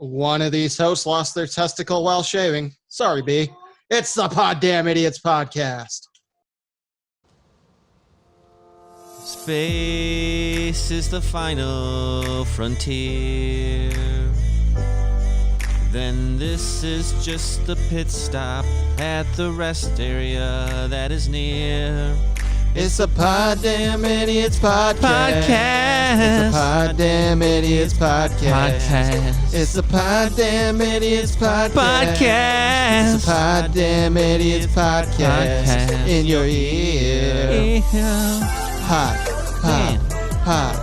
One of these hosts lost their testicle while shaving. Sorry, B. It's the Poddamn Idiotz Podcast. Space is the final frontier. Then this is just the pit stop at the rest area that is near. It's a Poddamn Idiotz Podcast. It's a Poddamn Idiotz Podcast. It's a Poddamn Idiotz Podcast. It's a Poddamn Idiotz Podcast. In your ear. Hot, hot, hot,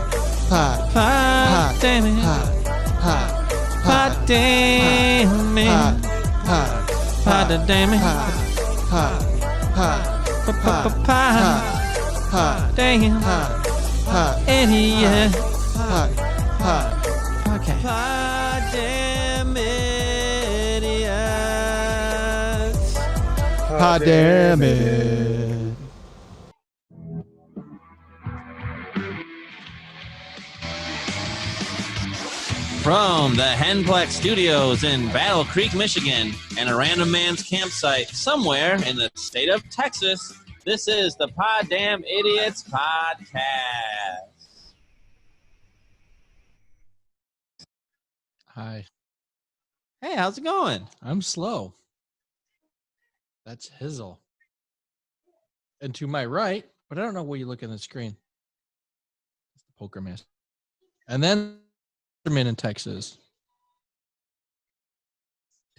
hot, hot, damn it. hot, hot, hot, damn it. hot, hot, hot, damn it. hot, hot, hot, hot, Damn. hot, hot, Idiot. hot, hot. Okay. Poddamn idiots. Poddamn it. From the Henplex Studios in Battle Creek, Michigan, and a random man's campsite somewhere in the state of Texas, this is the Poddamn Idiotz Podcast. Hi. Hey, how's it going? I'm slow. That's Hizzle. And to my right, but I don't know where you look at the screen. It's the poker master. And then in Texas.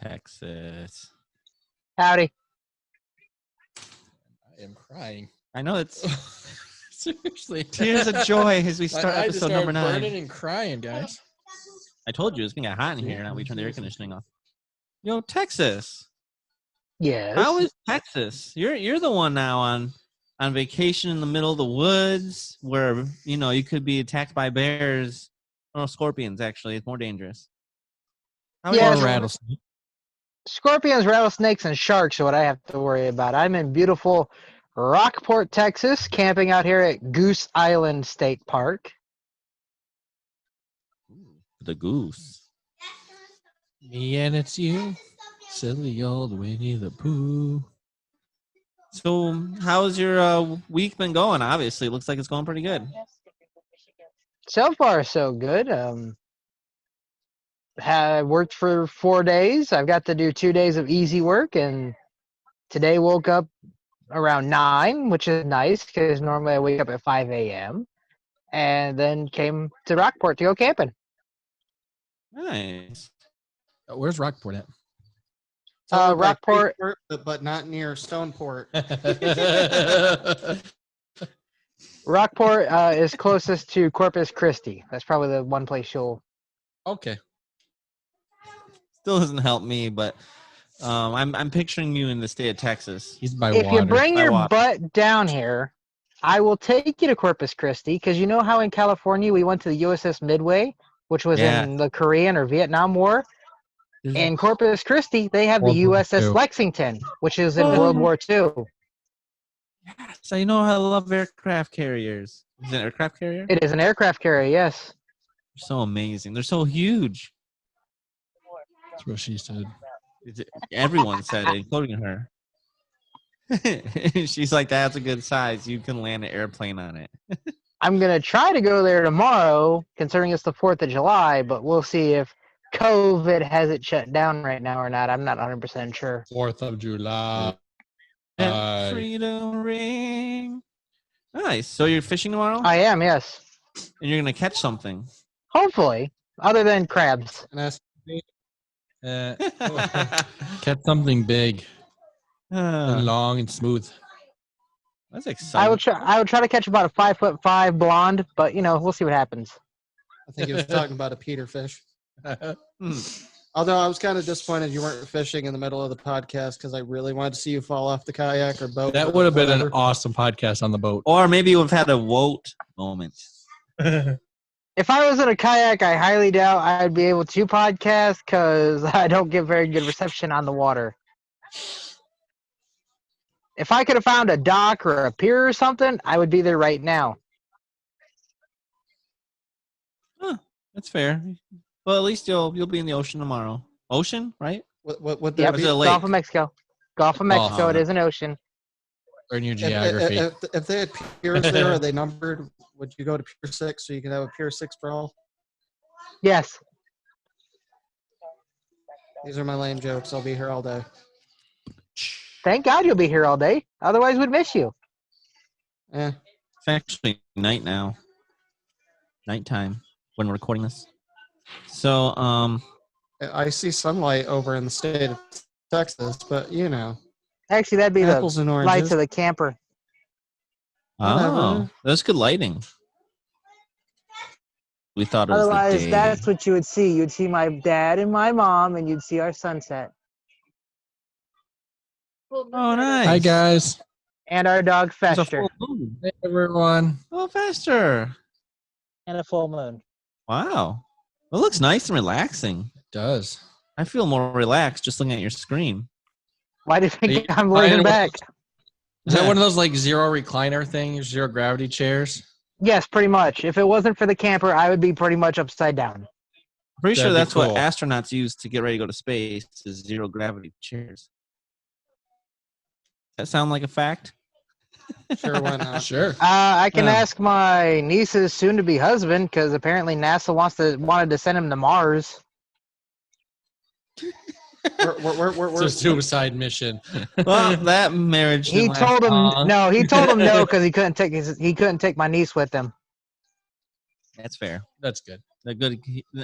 Texas. Howdy. I am crying. I know it's Seriously. tears of joy as we My start eyes episode started number 9. burning and crying, guys. I told you it's gonna get hot in here now we turn the air conditioning off. Yo, Texas. Yes. How is Texas? You're the one now on vacation in the middle of the woods where you could be attacked by bears. Oh, scorpions, actually. It's more dangerous. How Yeah, are Or you? rattlesnake. Scorpions, rattlesnakes, and sharks are what I have to worry about. I'm in beautiful Rockport, Texas, camping out here at Goose Island State Park. The goose. Me and it's you. Silly old Winnie the Pooh. So, how's your week been going? Obviously, it looks like it's going pretty good. So far, so good. Have worked for 4 days. I've got to do 2 days of easy work, and today woke up around 9, which is nice because normally I wake up at 5 a.m. and then came to Rockport to go camping. Nice. Where's Rockport at? So by Rockport- Freeport, but not near Stoneport. Rockport is closest to Corpus Christi. That's probably the one place you'll. Okay. Still doesn't help me, but I'm picturing you in the state of Texas. He's by If water. you bring By your water. butt down here, I will take you to Corpus Christi because you know how in California we went to the USS Midway, which was Yeah. in the Korean or Vietnam War. There's In Corpus Christi, they have the World War USS II. Lexington, which is in Oh. World War II. So you know I love aircraft carriers. Is it an aircraft carrier? It is an aircraft carrier, yes. They're so amazing. They're so huge. That's what she said. Everyone said it, including her. She's like, that's a good size. You can land an airplane on it. I'm going to try to go there tomorrow, considering it's the 4th of July, but we'll see if COVID has it shut down right now or not. I'm not 100% sure. 4th of July. That freedom ring. Nice. So you're fishing tomorrow? I am, yes. And you're going to catch something. Hopefully, other than crabs. And that's Catch something big and That's long and smooth. exciting. I would try to catch about a 5'5" blonde, but we'll see what happens. I think he was talking about a Peter fish. Hmm. Although I was kind of disappointed you weren't fishing in the middle of the podcast because I really wanted to see you fall off the kayak or boat. That or would have been an whatever. awesome podcast on the boat. Or maybe we've had a woat moment. If I was in a kayak, I highly doubt I'd be able to podcast because I don't get very good reception on the water. If I could have found a dock or a pier or something, I would be there right now. That's fair. But at least you'll be in the ocean tomorrow. Ocean, right? What Yep. Or is it a lake? Gulf of Mexico. Gulf of Mexico. It is an ocean. Learn your geography. If they had piers there, are they numbered? Would you go to Pier 6 so you can have a Pier 6 brawl? Yes. These are my lame jokes. I'll be here all day. Thank God you'll be here all day. Otherwise, we'd miss you. Eh. It's actually night now. Nighttime when we're recording this. So, I see sunlight over in the state of Texas, but you know. Actually, that'd be Apples the and oranges. lights of the camper. oh, that's good lighting. We thought it was Otherwise, the day. that's what you would see. You'd see my dad and my mom, and you'd see our sunset. Oh, nice. Hi, guys. And our dog There's a Fester. full moon. Hey, everyone. Oh, Fester. And a full moon. Wow. It looks nice and relaxing. It does. I feel more relaxed just looking at your screen. Why do you Are you think I'm laying buying back? Is that one of those like zero recliner things, zero gravity chairs? Yes, pretty much. If it wasn't for the camper, I would be pretty much upside down. Pretty sure That'd be that's what cool. astronauts use to get ready to go to space is zero gravity chairs. That sound like a fact? Sure, why not? Sure. I can Oh. ask my niece's soon-to-be husband because apparently NASA wanted to send him to Mars. We're It's a suicide mission. Well, that marriage. He didn't last told him long. no. He told him no because he couldn't take my niece with him. That's fair. That's good.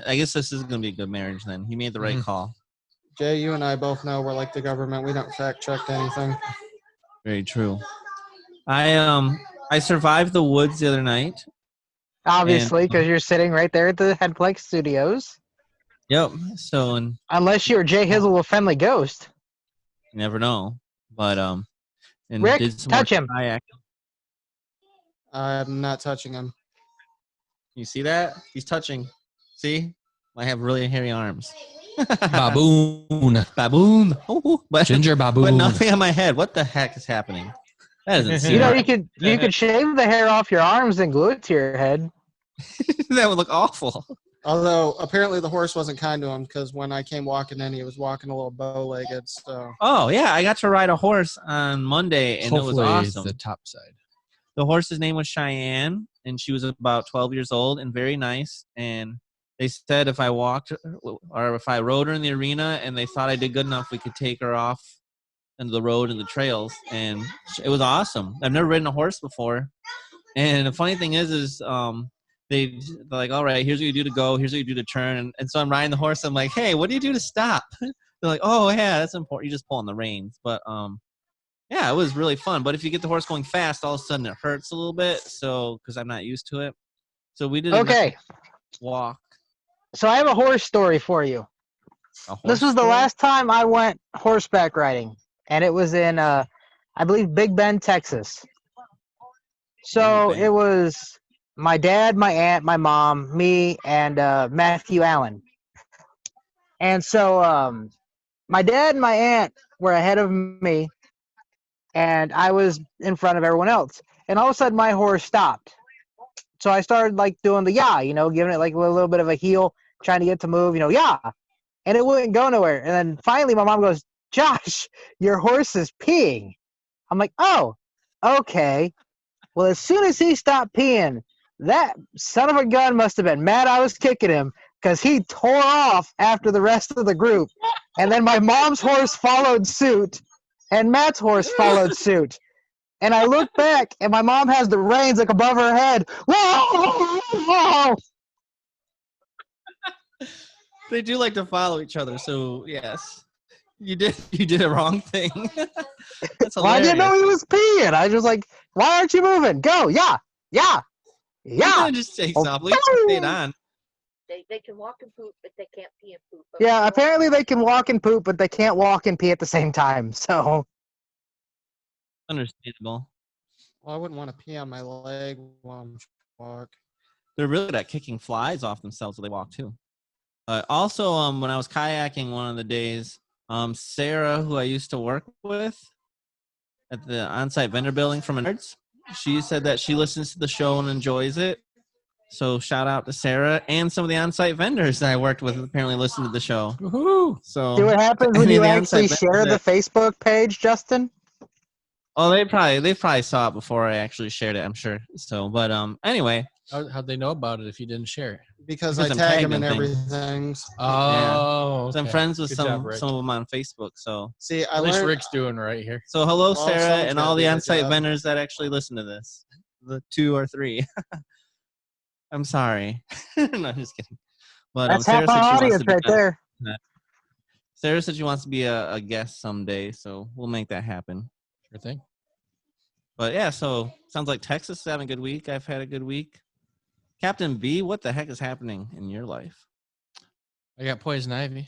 I guess this is going to be a good marriage then. He made the right Mhm. call. Jay, you and I both know we're like the government. We don't fact check anything. Very true. I survived the woods the other night. Obviously, because you're sitting right there at the Headplex Studios. Yep. So, and Unless you're J Hizzle with Friendly Ghost. you never know. But and Rick, did some touch more him. kayak. I'm not touching him. You see that? He's touching. See? I have really hairy arms. Baboon. Baboon. Oh, but, Ginger but baboon. nothing on my head. What the heck is happening? That doesn't seem You know, right. you could shave the hair off your arms and glue it to your head. That would look awful. Although apparently the horse wasn't kind to him because when I came walking in, he was walking a little bow-legged. So Oh, yeah. I got to ride a horse on Monday, and Hopefully, it was awesome. the top side. The horse's name was Cheyenne, and she was about 12 years old and very nice. And they said if I walked or if I rode her in the arena and they thought I did good enough, we could take her off into the road and the trails. And it was awesome. I've never ridden a horse before. And the funny thing is they're like, all right, here's what you do to go. Here's what you do to turn. And so I'm riding the horse. I'm like, hey, what do you do to stop? They're like, oh, yeah, that's important. You just pull on the reins. But yeah, it was really fun. But if you get the horse going fast, all of a sudden it hurts a little bit. So, because I'm not used to it. So we did a Okay, nice walk. so I have a horse story for you. This was the last time I went horseback riding, and it was in, I believe, Big Bend, Texas. So Big Bend. it was my dad, my aunt, my mom, me, and Matthew Allen. And so my dad and my aunt were ahead of me, and I was in front of everyone else. And all of a sudden, my horse stopped. So I started like doing the yah, giving it like a little bit of a heel, trying to get to move, yah. And it wouldn't go nowhere. And then finally, my mom goes, Josh, your horse is peeing. I'm like, oh, okay. Well, as soon as he stopped peeing, that son of a gun must have been mad I was kicking him because he tore off after the rest of the group. And then my mom's horse followed suit, and Matt's horse followed suit. And I look back, and my mom has the reins like above her head. Whoa! They do like to follow each other. So, yes. You did a wrong thing. That's Well, I didn't know hilarious. he was peeing. I was just like, why aren't you moving? Go, yeah, yeah, You yeah. could just take Oh, off. At least you stayed on. They can walk and poop, but they can't pee and poop. Yeah, apparently they can walk and poop, but they can't walk and pee at the same time. So, Understandable. well, I wouldn't want to pee on my leg while I'm walk. They're really good at kicking flies off themselves when they walk too. Also, when I was kayaking one of the days, Sarah, who I used to work with at the on-site vendor building from Menards, she said that she listens to the show and enjoys it. So shout out to Sarah and some of the on-site vendors that I worked with apparently listened to the show. Woohoo! So See what happens when any you of the actually on-site share vendors the Facebook page, Justin? Oh, they probably saw it before I actually shared it, I'm sure. So, but anyway. How'd they know about it if you didn't share it? Because I'm I tag them tagged in in things. everything. Oh, So I'm okay. friends with Good some job, Rick. of them on Facebook. So See, I At least learned. Rick's doing right here. so hello, Well, Sarah, someone's and gotta all do the that on-site job. vendors that actually listen to this. The 2 or 3. I'm sorry. No, I'm just kidding. But That's Sarah half said our she wants audience to be right there. Sarah said she wants to be a guest someday, so we'll make that happen. Sure thing. But yeah, so sounds like Texas is having a good week. I've had a good week. Captain B, what the heck is happening in your life? I got poison ivy.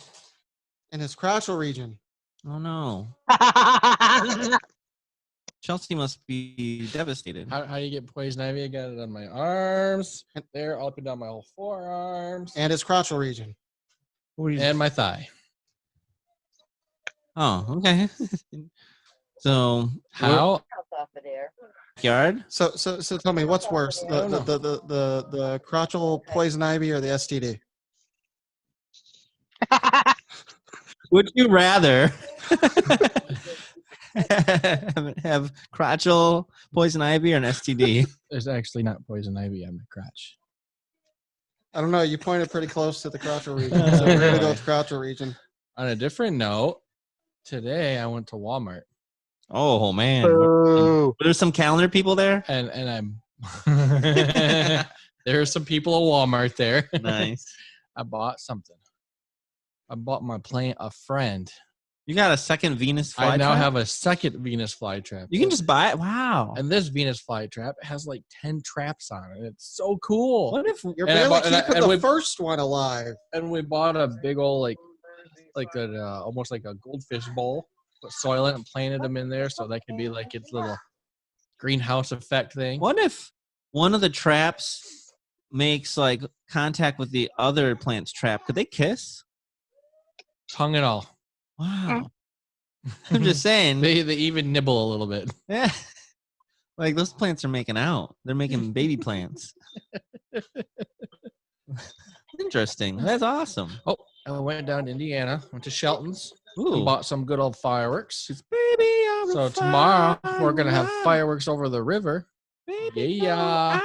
In his crotchal region. Oh no. Chelsea must be devastated. How do you get poison ivy? I got it on my arms, there, all up and down my whole forearms, And his crotchal region. and my thigh. Oh, okay. So How? Off of there. backyard? So tell me, what's worse, the crotchal poison ivy or the STD? Would you rather have crotchal poison ivy or an STD? There's actually not poison ivy on my crotch. I don't know. You pointed pretty close to the crotchal region, so we're gonna go with crotchal region. On a different note, today I went to Walmart Oh man. Boo. Were there some calendar people there? and I'm there are some people at Walmart there. Nice. I bought something. I bought my plant a friend. You got a second Venus flytrap? I now have a second Venus flytrap. You can just buy it. Wow. And this Venus flytrap has like 10 traps on it. It's so cool. What if You're And I barely bought- and I- keeping and the we- first one alive. And we bought a big old like a almost like a goldfish bowl, put soil in it and planted them in there so that could be like its little greenhouse effect thing. What if one of the traps makes like contact with the other plant's trap? Could they kiss? Tongue and all. Wow. I'm just saying. They even nibble a little bit. Yeah. Like those plants are making out. They're making baby plants. Interesting. That's awesome. Oh, I went down to Indiana, went to Shelton's, and Ooh. bought some good old fireworks. Baby, I'm So a tomorrow we're gonna have firework. fireworks over the river Baby, Yeah.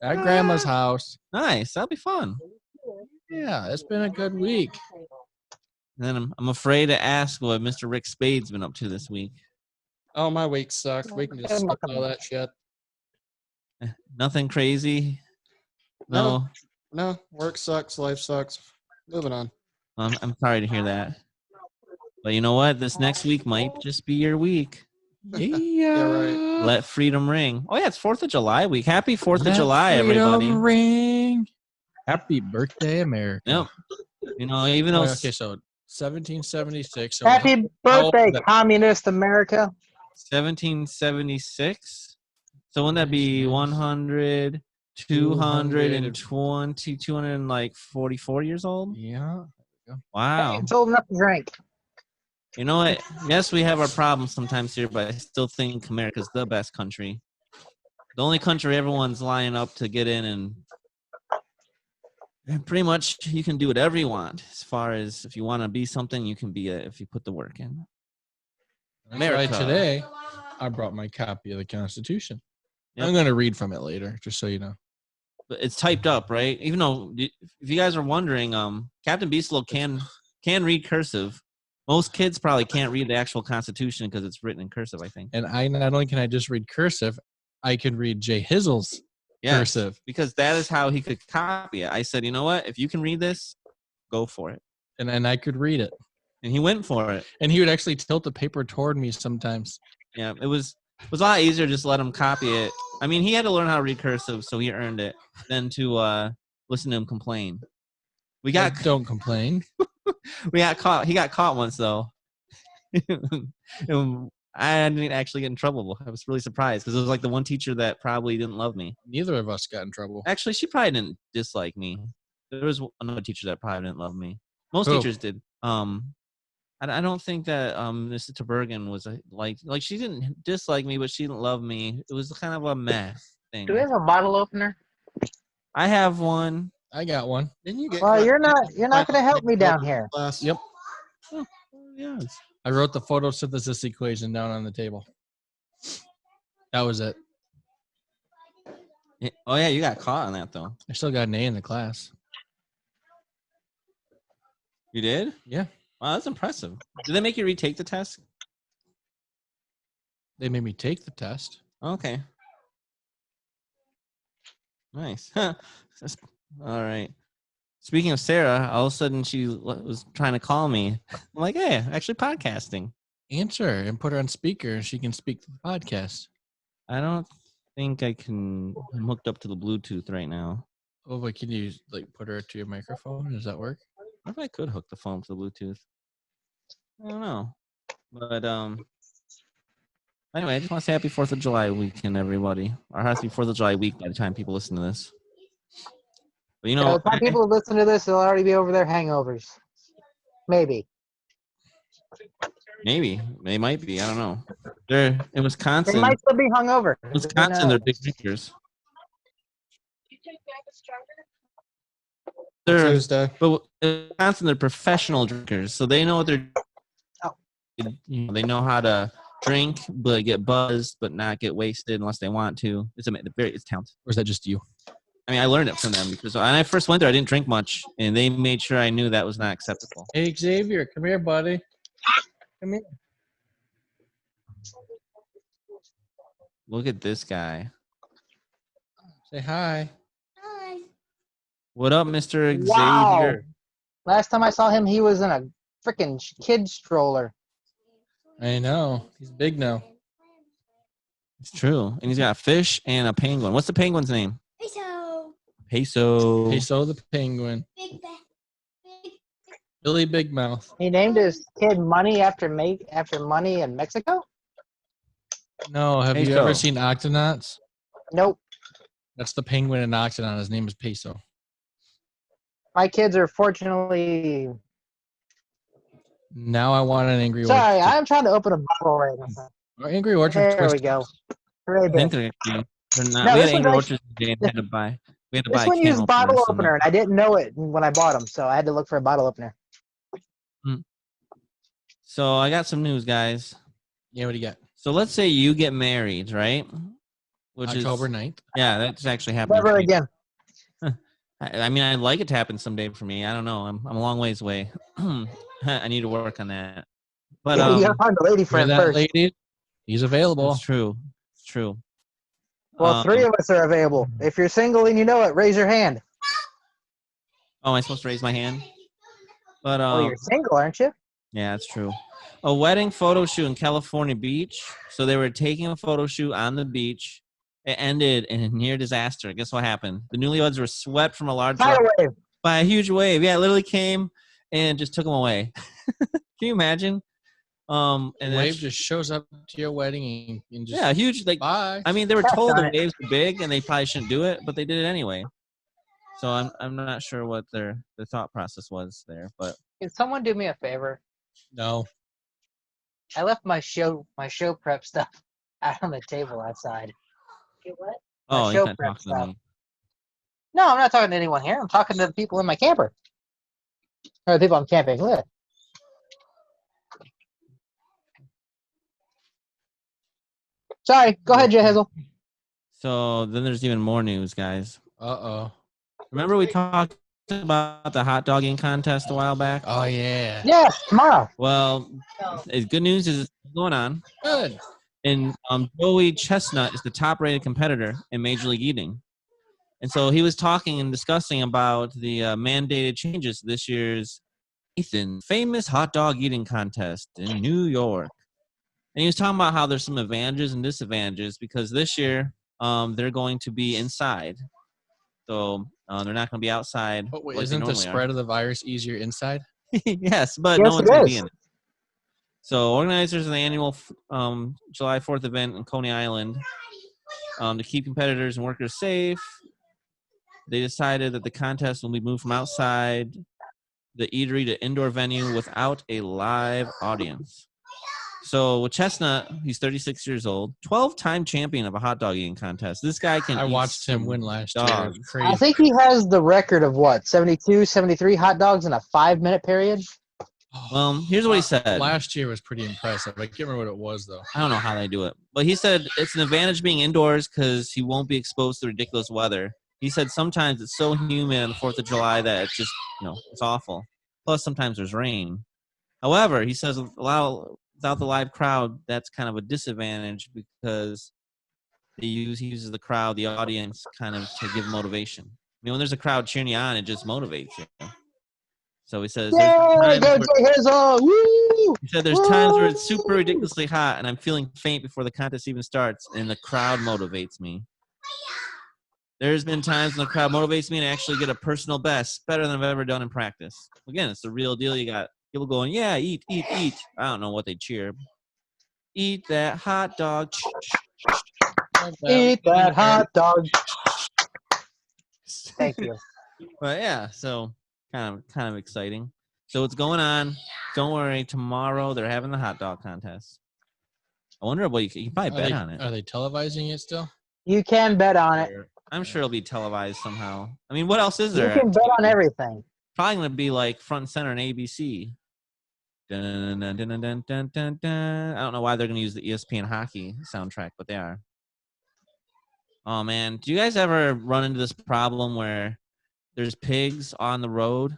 at Grandma's house. Nice. That'll be fun. Yeah, it's been a good week. And then I'm afraid to ask what Mr. Ric Spade's been up to this week. Oh, my week sucked. We can just skip all that shit. Nothing crazy. No. No, work sucks. Life sucks. Moving on. I'm sorry to hear that. But you know what? This next week might just be your week. Yeah, right. Let freedom ring. Oh yeah, it's 4th of July week. Happy 4th of Let July, freedom everybody. Ring. Happy birthday, America. Yep. You know, even though Okay, so 1776. So Happy how old birthday, is that? communist America. 1776. So wouldn't that be 100, 220, 244 years old? Yeah. Wow. It's old enough to drink. You know what? Yes, we have our problems sometimes here, but I still think America's the best country. The only country everyone's lining up to get in, and pretty much you can do whatever you want. As far as if you want to be something, you can be it if you put the work in. That's right. America. Today, I brought my copy of the Constitution. Yep. I'm going to read from it later, just so you know. But it's typed up, right? Even though, if you guys are wondering, Captain Beastlow can read cursive. Most kids probably can't read the actual Constitution because it's written in cursive, I think. And I not only can I just read cursive, I can read J Hizzle's Yes, cursive. because that is how he could copy it. I said, you know what? If you can read this, go for it. And I could read it. And he went for it. And he would actually tilt the paper toward me sometimes. Yeah, it was a lot easier just let him copy it. I mean, he had to learn how to read cursive, so he earned it, than to listen to him complain. Don't complain. We got caught. He got caught once though. I didn't actually get in trouble. I was really surprised because it was like the one teacher that probably didn't love me. Neither of us got in trouble. Actually, she probably didn't dislike me. There was another teacher that probably didn't love me. Most Who? teachers did. I don't think that Mrs. Tabergen was like she didn't dislike me, but she didn't love me. It was kind of a meh thing. Do we have a bottle opener? I have one. I got one. Didn't you get? Well, caught you're not taking going to help me down photos here. class? Yep. Yeah. I wrote the photosynthesis equation down on the table. That was it. Oh yeah, you got caught on that though. I still got an A in the class. You did? Yeah. Wow, that's impressive. Did they make you retake the test? They made me take the test. Okay. Nice. All right. Speaking of Sarah, all of a sudden she was trying to call me. I'm like, hey, actually podcasting. Answer and put her on speaker and she can speak to the podcast. I don't think I can. I'm hooked up to the Bluetooth right now. Oh, but can you like put her to your microphone? Does that work? What if I could hook the phone to the Bluetooth? I don't know. But anyway, I just want to say happy 4th of July weekend, everybody. Or happy 4th of July week by the time people listen to this. But By the time people listen to this, they'll already be over their hangovers. Maybe. Maybe. They might be. I don't know. They're in Wisconsin. They might still be hungover. Wisconsin, they're big drinkers. Tuesday. But in Wisconsin, they're professional drinkers, so they know what they're. Oh. They know how to drink, but get buzzed, but not get wasted unless they want to. It's talented. Or is that just you? I mean, I learned it from them because when I first went there, I didn't drink much, and they made sure I knew that was not acceptable. Hey, Xavier, come here, buddy. Come here. Look at this guy. Say hi. What up, Mr. Wow. Xavier? Last time I saw him, he was in a freaking kid stroller. I know. He's big now. It's true. And he's got a fish and a penguin. What's the penguin's name? Peso. Peso the penguin. Billy Big Mouth. He named his kid Money after money in Mexico? No, have you Peso. ever seen Octonauts? Nope. That's the penguin in Octonaut. His name is Peso. My kids are fortunately... Now I want an Angry Sorry, Orchard. I'm trying to open a bottle right now. Angry Orchard There we Twist. go. Right I think there. they're not. No, We this had Angry one's Orchards today and had to buy. We had to This buy one can used bottle openers, so opener, and I didn't know it when I bought them, so I had to look for a bottle opener. So I got some news, guys. Yeah, what do you got? So let's say you get married, right? Which October is 9th. yeah, that's actually happening. Never to me. again. I mean, I'd like it to happen someday for me. I don't know. I'm a long ways away. I need to work on that. But You gotta find a lady For friend that first. lady, he's available. it's true. It's true. Well, 3 of us are available. If you're single and you know it, raise your hand. Oh, am I supposed to raise my hand? But Oh, you're single, aren't you? yeah, that's true. A wedding photo shoot in California Beach. So they were taking a photo shoot on the beach. It ended in a near disaster. Guess what happened? The newlyweds were swept from a large Tidal wave. by a huge wave. Yeah, it literally came and just took them away. Can you imagine? And The then wave just shows up to your wedding and just yeah, huge. Like bye. I mean, they were told the Darn it. waves were big and they probably shouldn't do it, but they did it anyway. So I'm not sure what their thought process was there, but Can someone do me a favor? No. I left my show prep stuff out on the table outside. You what? oh, My you show can't prep talk to stuff. me. No, I'm not talking to anyone here. I'm talking to the people in my camper. Or the people I'm camping with. Sorry, go ahead, J Hizzle. So then there's even more news, guys. Uh-oh. Remember we talked about the hot dog eating contest a while back? Oh, yeah. Yes, tomorrow. Well, good news is it's going on. Good. And Joey Chestnut is the top-rated competitor in Major League Eating. And so he was talking and discussing about the mandated changes to this year's Ethan famous hot dog eating contest in New York. And he was talking about how there's some advantages and disadvantages because this year they're going to be inside. So they're not going to be outside. But wait, like they isn't the normally spread of the virus easier inside? are. Yes, but Yes, no one's it going to is. be in it. So organizers of the annual July 4th event in Coney Island, to keep competitors and workers safe, they decided that the contest will be moved from outside the eatery to indoor venue without a live audience. So with Chestnut, he's 36 years old, 12-time champion of a hot dog eating contest. This guy can. I eat watched him some win last year. It was dogs. crazy. I think he has the record of what, 72, 73 hot dogs in a 5-minute period. Well, here's what he said. Last year was pretty impressive. I can't remember what it was, though. I don't know how they do it, but he said it's an advantage being indoors because he won't be exposed to ridiculous weather. He said sometimes it's so humid on the 4th of July that it's just, it's awful. Plus, sometimes there's rain. However, he says without the live crowd, that's kind of a disadvantage because he uses the crowd, the audience, kind of to give motivation. When there's a crowd cheering you on, it just motivates you. So he says, Yeah, go J Hizzle! Woo! he said there's times where it's super ridiculously hot and I'm feeling faint before the contest even starts, and the crowd motivates me. There's been times when the crowd motivates me and I actually get a personal best, better than I've ever done in practice. Again, it's the real deal. You got people going, yeah, eat, eat, eat. I don't know what they cheer. Eat that hot dog. Eat that hot dog. Thank you. But yeah, so kind of exciting. So it's going on. Don't worry. Tomorrow they're having the hot dog contest. I wonder what you can probably bet on it. Are they televising it still? You can bet on it. I'm sure it'll be televised somehow. I mean, what else is there? You can bet on everything. Probably going to be like front and center on ABC. Dun, dun, dun, dun, dun, dun, dun, dun. I don't know why they're going to use the ESPN hockey soundtrack, but they are. Oh, man. Do you guys ever run into this problem where there's pigs on the road?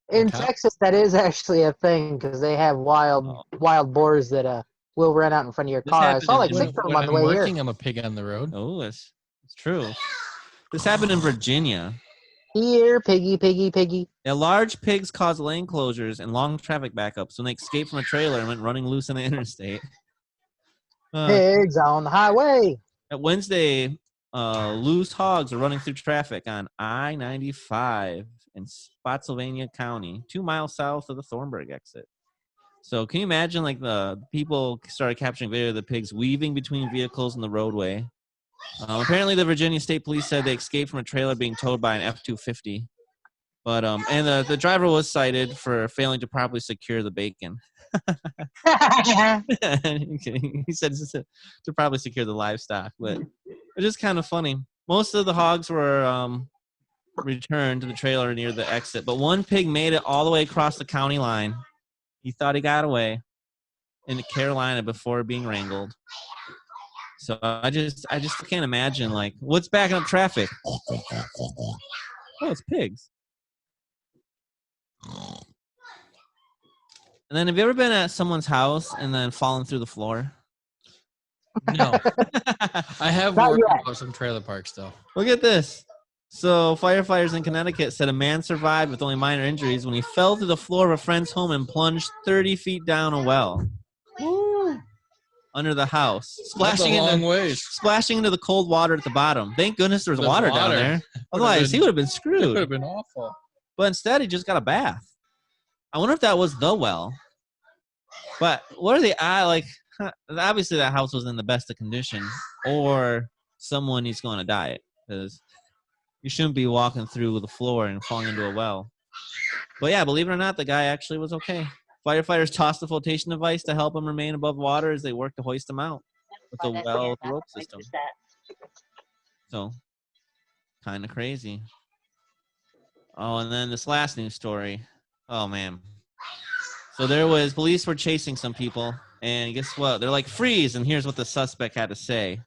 In Texas, that is actually a thing because they have wild boars that will run out in front of your car. I saw like 6 of them on the way here. I'm a pig on the road. Oh, it's true. This happened in Virginia. Here, piggy, piggy, piggy. Yeah, large pigs cause lane closures and long traffic backups when they escaped from a trailer and went running loose on the interstate. Pigs on the highway. At Wednesday, loose hogs are running through traffic on I-95 in Spotsylvania County, 2 miles south of the Thornburg exit. So can you imagine, like, the people started capturing video of the pigs weaving between vehicles in the roadway? Apparently, the Virginia State Police said they escaped from a trailer being towed by an F-250. But and the driver was cited for failing to properly secure the bacon. He said to probably secure the livestock, but it's just kind of funny. Most of the hogs were returned to the trailer near the exit, but one pig made it all the way across the county line. He thought he got away into Carolina before being wrangled. So I just can't imagine, like, what's backing up traffic? Oh, it's pigs. And then have you ever been at someone's house and then fallen through the floor? No. I have worked at some trailer parks, though. Look at this. So firefighters in Connecticut said a man survived with only minor injuries when he fell through the floor of a friend's home and plunged 30 feet down a well. Woo. Under the house, splashing into the cold water at the bottom. Thank goodness there was water down there. Otherwise, he would have been screwed. It would have been awful. But instead, he just got a bath. I wonder if that was the well. But what are the like? Obviously, that house was in the best of condition, or someone needs to go on a diet because you shouldn't be walking through the floor and falling into a well. But yeah, believe it or not, the guy actually was okay. Firefighters tossed the flotation device to help him remain above water as they worked to hoist him out with the well rope system. So, kind of crazy. Oh, and then this last news story. Oh, man. So police were chasing some people, and guess what? They're like, freeze, and here's what the suspect had to say.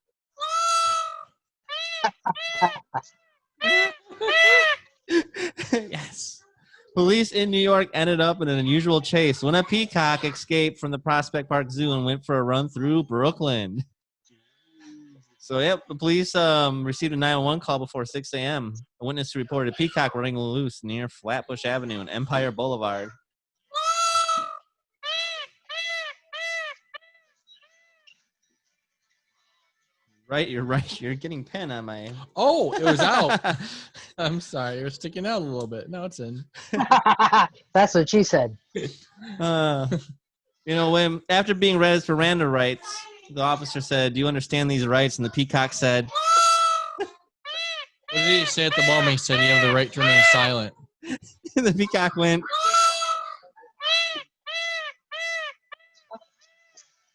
Yes. Police in New York ended up in an unusual chase when a peacock escaped from the Prospect Park Zoo and went for a run through Brooklyn. So, yep, the police received a 911 call before 6 a.m. A witness reported a peacock running loose near Flatbush Avenue and Empire Boulevard. Right, you're right. You're getting pen on my... Oh, it was out. I'm sorry. It was sticking out a little bit. Now it's in. That's what she said. When after being read his Miranda rights, the officer said, "Do you understand these rights?" And the peacock said... What did he say at the moment? He said, "You have the right to remain silent." The peacock went...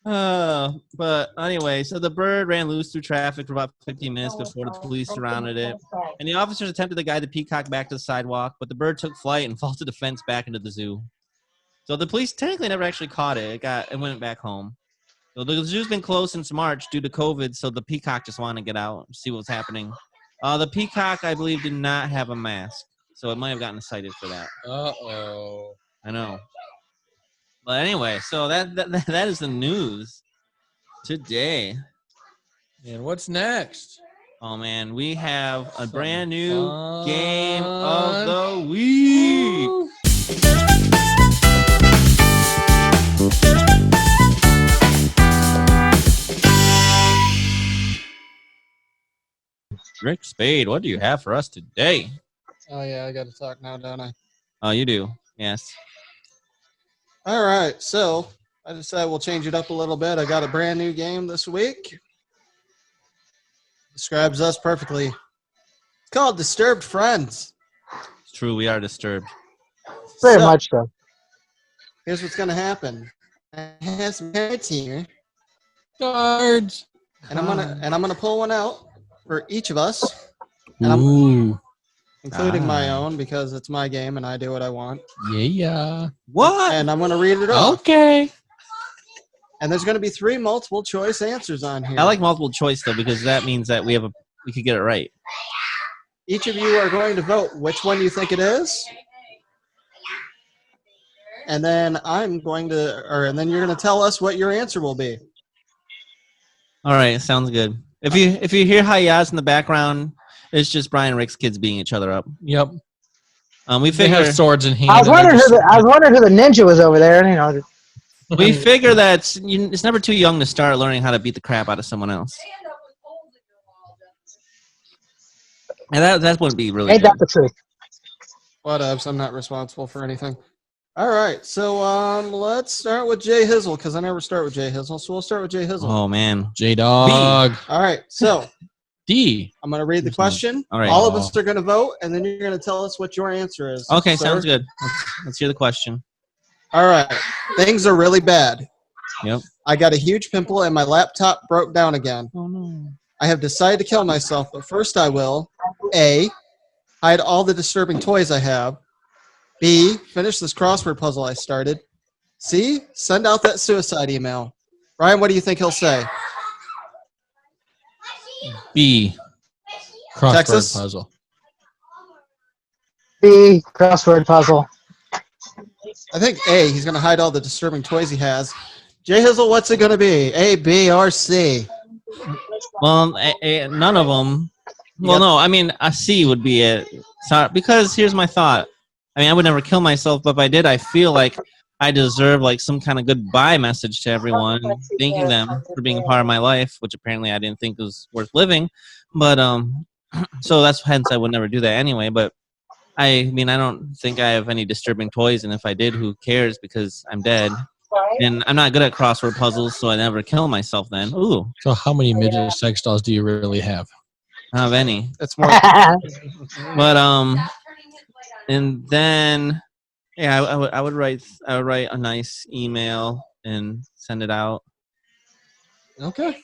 But anyway, so the bird ran loose through traffic for about 15 minutes before the police surrounded it. And the officers attempted to guide the peacock back to the sidewalk, but the bird took flight and vaulted the fence back into the zoo. So the police technically never actually caught it. It went back home. So the zoo's been closed since March due to COVID, so the peacock just wanted to get out and see what was happening. The peacock, I believe, did not have a mask, so it might have gotten cited for that. Uh-oh. I know. But anyway, so that is the news today. And what's next? Oh, man, we have a brand new fun. game of the week. Ric Spade, what do you have for us today? Oh, yeah, I got to talk now, don't I? Oh, you do. Yes. All right, so I decided we'll change it up a little bit. I got a brand new game this week. Describes us perfectly. It's called Disturbed Friends. It's true, we are disturbed. Very much so. Here's what's going to happen. I have some cards here, Cards. and I'm gonna pull one out for each of us, Ooh. including my own, because it's my game and I do what I want. Yeah. What? And I'm gonna read it off. Okay. And there's gonna be 3 multiple choice answers on here. I like multiple choice, though, because that means that we could get it right. Each of you are going to vote which one you think it is. And then and then you're going to tell us what your answer will be. All right, sounds good. If you hear hi-yas in the background, it's just Brian and Rick's kids beating each other up. Yep. We They figure have swords in hand. I was wondering who the ninja was over there. You know, we figure that it's never too young to start learning how to beat the crap out of someone else. And that wouldn't be really ain't good. that the truth? Whatevs, I'm not responsible for anything. All right, so let's start with J Hizzle, because I never start with J Hizzle, so we'll start with J Hizzle. Oh, man. J-Dog. All right, so D. I'm going to read the question. All right. All of us are going to vote, and then you're going to tell us what your answer is. Okay, sir. sounds good. Let's hear the question. All right, things are really bad. Yep. I got a huge pimple, and my laptop broke down again. Oh, no. I have decided to kill myself, but first I will A, hide all the disturbing toys I have. B, finish this crossword puzzle I started. C, send out that suicide email. Ryan, what do you think he'll say? B. Crossword Texas? puzzle. B, crossword puzzle. I think A, he's going to hide all the disturbing toys he has. J Hizzle, what's it going to be? A, B, or C? Well, none of them. Well, Yep. no, I mean, a C would be it. So, because here's my thought. I mean, I would never kill myself, but if I did, I feel like I deserve like some kind of goodbye message to everyone, thanking them for being a part of my life, which apparently I didn't think was worth living. But so that's hence I would never do that anyway. But I mean, I don't think I have any disturbing toys, and if I did, who cares? Because I'm dead, and I'm not good at crossword puzzles, so I never kill myself. Then, ooh, So how many midget sex dolls do you really have? I don't have any. It's more. But and then yeah, I would write a nice email and send it out. Okay.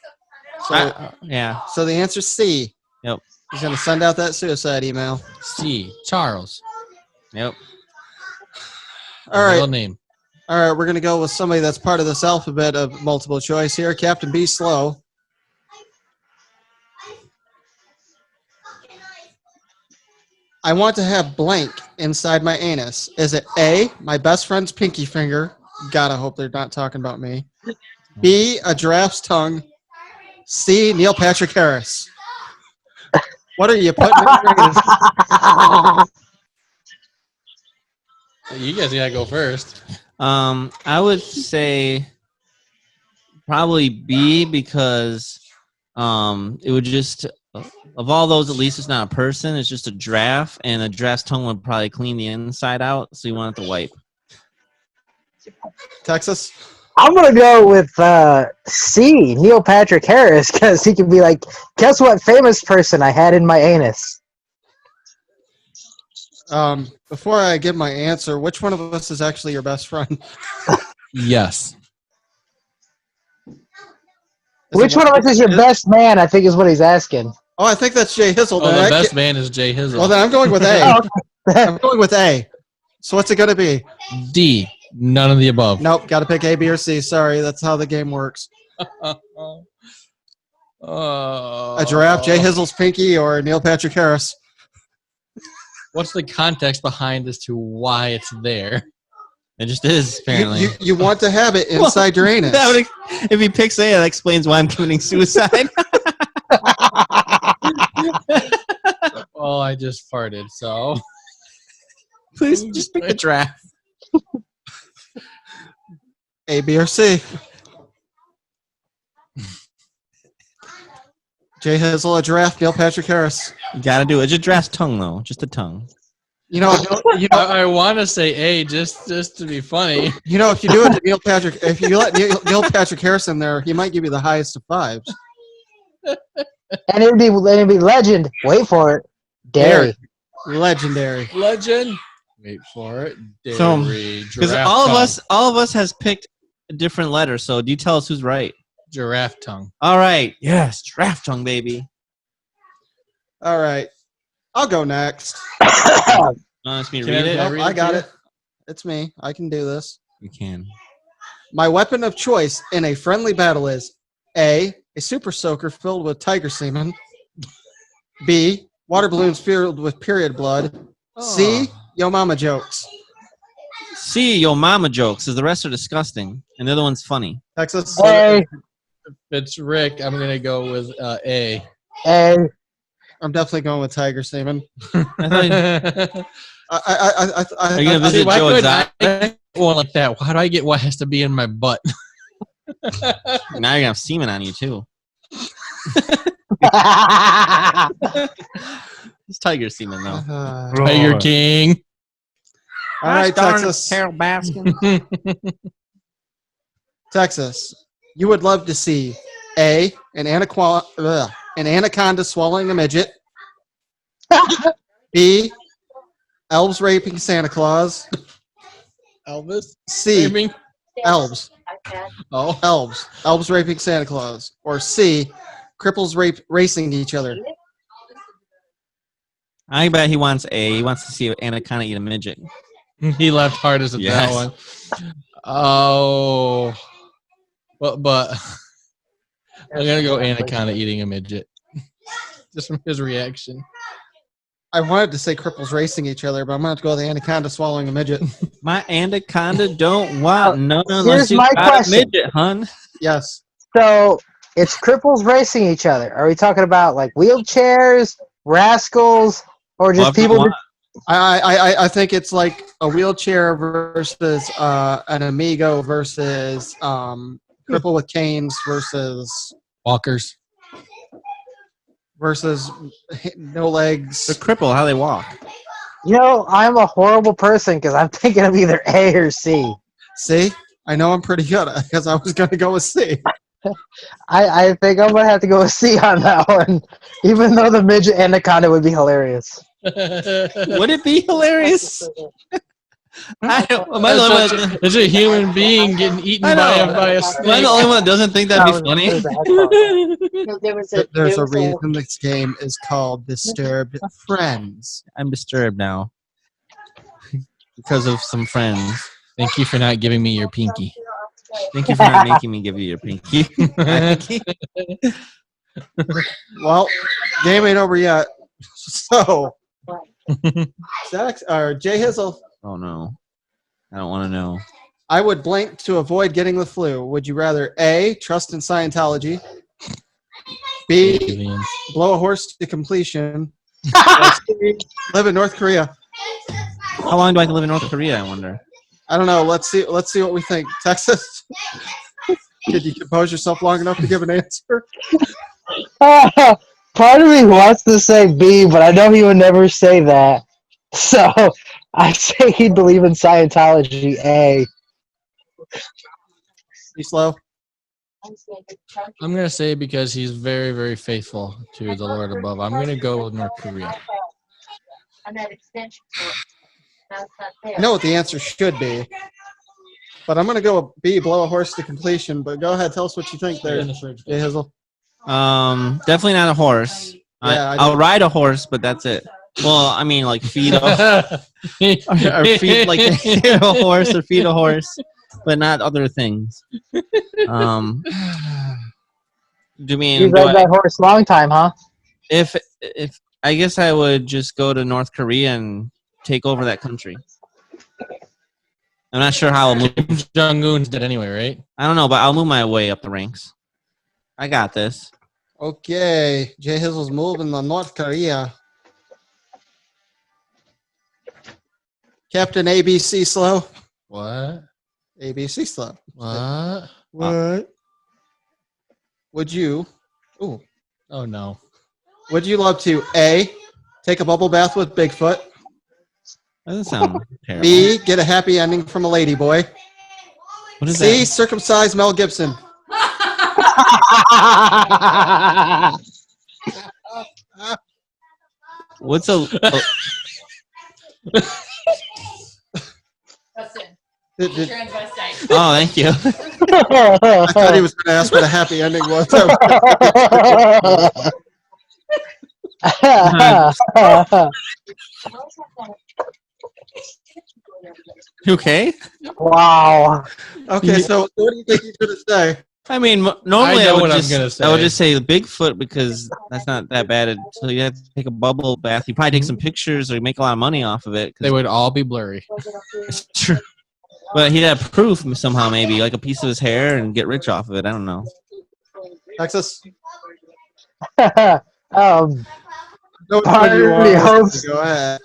So, Yeah. so the answer's C. Yep. He's going to send out that suicide email. C. Charles. Yep. All right. Real name. All right, we're going to go with somebody that's part of this alphabet of multiple choice here. Captain B. Slow. I want to have blank inside my anus. Is it A, my best friend's pinky finger? Gotta hope they're not talking about me. B, a giraffe's tongue. C, Neil Patrick Harris. What are you putting in your anus? You guys gotta go first. I would say probably B because it would just of all those, at least it's not a person, it's just a giraffe, and a giraffe's tongue would probably clean the inside out, so you want it to wipe. Texas? I'm going to go with C, Neil Patrick Harris, because he could be like, guess what famous person I had in my anus? Before I give my answer, which one of us is actually your best friend? Yes. Is Which it one of us is your best man? I think is what he's asking. Oh, I think that's J Hizzle. Oh, Then the I best ca- man is J Hizzle. Well, then I'm going with A. Oh, I'm going with A. So what's it going to be? D. None of the above. Nope, got to pick A, B, or C. Sorry, that's how the game works. A giraffe, J Hizzle's pinky, or Neil Patrick Harris. What's the context behind as to why it's there? It just is, apparently. You want to have it inside your anus. That would, if he picks A, that explains why I'm committing suicide. Well, I just farted, so. Please just pick the draft. A, B, or C. J Hizzle, a giraffe, Neil Patrick Harris. You gotta do it. Just draft tongue, though. Just a tongue. You know, I want to say A just to be funny. you know, if you do it to Neil Patrick, if you let Neil Patrick Harris in there, he might give you the highest of fives. and it'd be legend. Wait for it. Dairy. Legendary. Legend. Wait for it. Dairy. So, because all of us has picked a different letter. So do you tell us who's right? Giraffe tongue. All right. Yes, draft tongue, baby. All right. I'll go next. Ask me to Can I read it. read it? I got to it. It's me. I can do this. You can. My weapon of choice in a friendly battle is A, a super soaker filled with tiger semen. B, water balloons filled with period blood. C, yo mama jokes. See, yo mama jokes, because the rest are disgusting, and the other one's funny. Texas. A. If it's Rick, I'm going to go with A. A. I'm definitely going with tiger semen. I thought, are you gonna See, visit why Joe couldn't I Exotic? get one like that? Why do I get what has to be in my butt? Now you're gonna have semen on you too. It's tiger semen though. Tiger King. All right, Texas. Carol Baskin. Texas. You would love to see A, an anaconda swallowing a midget. B, elves raping Santa Claus. Elvis. C, Raping? elves. Oh. Elves raping Santa Claus. Or C, cripples racing each other. I bet he wants A. He wants to see an anaconda eat a midget. He left hardest at Yes. that one. Oh. But I'm going to go anaconda eating a midget. Just from his reaction. I wanted to say cripples racing each other, but I'm going to have to go with the anaconda swallowing a midget. My anaconda don't want none Here's unless you my got question. a midget, hun. Yes. So it's cripples racing each other. Are we talking about like wheelchairs, rascals, or just Whatever you people? want. I think it's like a wheelchair versus an amigo versus cripple with canes versus Walkers. no legs. The cripple, how they walk. You know, I'm a horrible person because I'm thinking of either A or C. See, I know I'm pretty good because I was going to go with C. I think I'm gonna have to go with C on that one, even though the midget anaconda would be hilarious. Would it be hilarious? I don't, am I the only one that- There's a human being getting eaten I know. by a am I snake. the only one that doesn't think that'd be funny? There's a reason this game is called Disturbed Friends. I'm disturbed now because of some friends. Thank you for not giving me your pinky. Thank you for not making me give you your pinky. Well, game ain't over yet. So, Zach, or J Hizzle, Oh no, I don't want to know. I would blink to avoid getting the flu. Would you rather A, trust in Scientology, B, Aliens. blow a horse to completion, or C, live in North Korea? How long do I have to live in North Korea? I wonder. I don't know. Let's see what we think. Texas, did you compose yourself long enough to give an answer? Part of me wants to say B, but I know he would never say that. So I say he'd believe in Scientology. A. Be slow. I'm going to say because he's very, very faithful to the Lord above. I'm going to go with North Korea. On that extension cord. Now it's not there. I know what the answer should be. But I'm gonna go with B, blow a horse to completion. But go ahead, tell us what you think there, J Hizzle. Definitely not a horse. Yeah, I'll ride a horse, but that's it. Well, I mean, like feed a or feed like a horse or feed a horse, but not other things. Do you mean You rode that horse long time, huh? if I guess I would just go to North Korea and take over that country. I'm not sure how I'll move. Kim Jong-un's dead anyway, right? I don't know, but I'll move my way up the ranks. I got this. Okay, J Hizzle's moving to North Korea. Captain ABC Slow. What? ABC Slow. What? What? Would you? Ooh. Oh, no. Would you love to A, take a bubble bath with Bigfoot? That doesn't sound terrible. B, get a happy ending from a ladyboy? What is C, that? circumcise Mel Gibson? What's a Justin, Did- transvestite. Oh, thank you. I thought he was going to ask what a happy ending was. You okay? Wow. Okay, so what do you think he's going to say? I mean, normally I know what I'm just, gonna say. I would just say Bigfoot because that's not that bad until you have to take a bubble bath. You probably take some pictures or you make a lot of money off of it. 'Cause They would all be blurry. it's true. But he'd have proof somehow, maybe like a piece of his hair, and get rich off of it. I don't know. Texas? um, No, which one Party you want. host. Go ahead.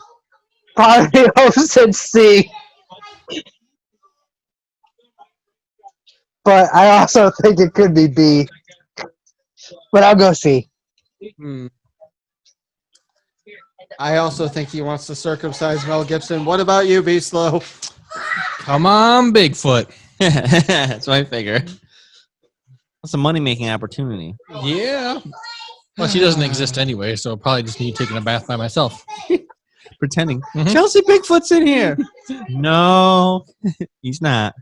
Party hosted C. But I also think it could be B. But I'll go C. I also think he wants to circumcise Mel Gibson. What about you, B Slow? Come on, Bigfoot. That's what I figure. That's a money-making opportunity. Yeah. Well, she doesn't exist anyway, so it'll probably just me taking a bath by myself. Pretending. Mhm. Chelsea Bigfoot's in here. No, he's not.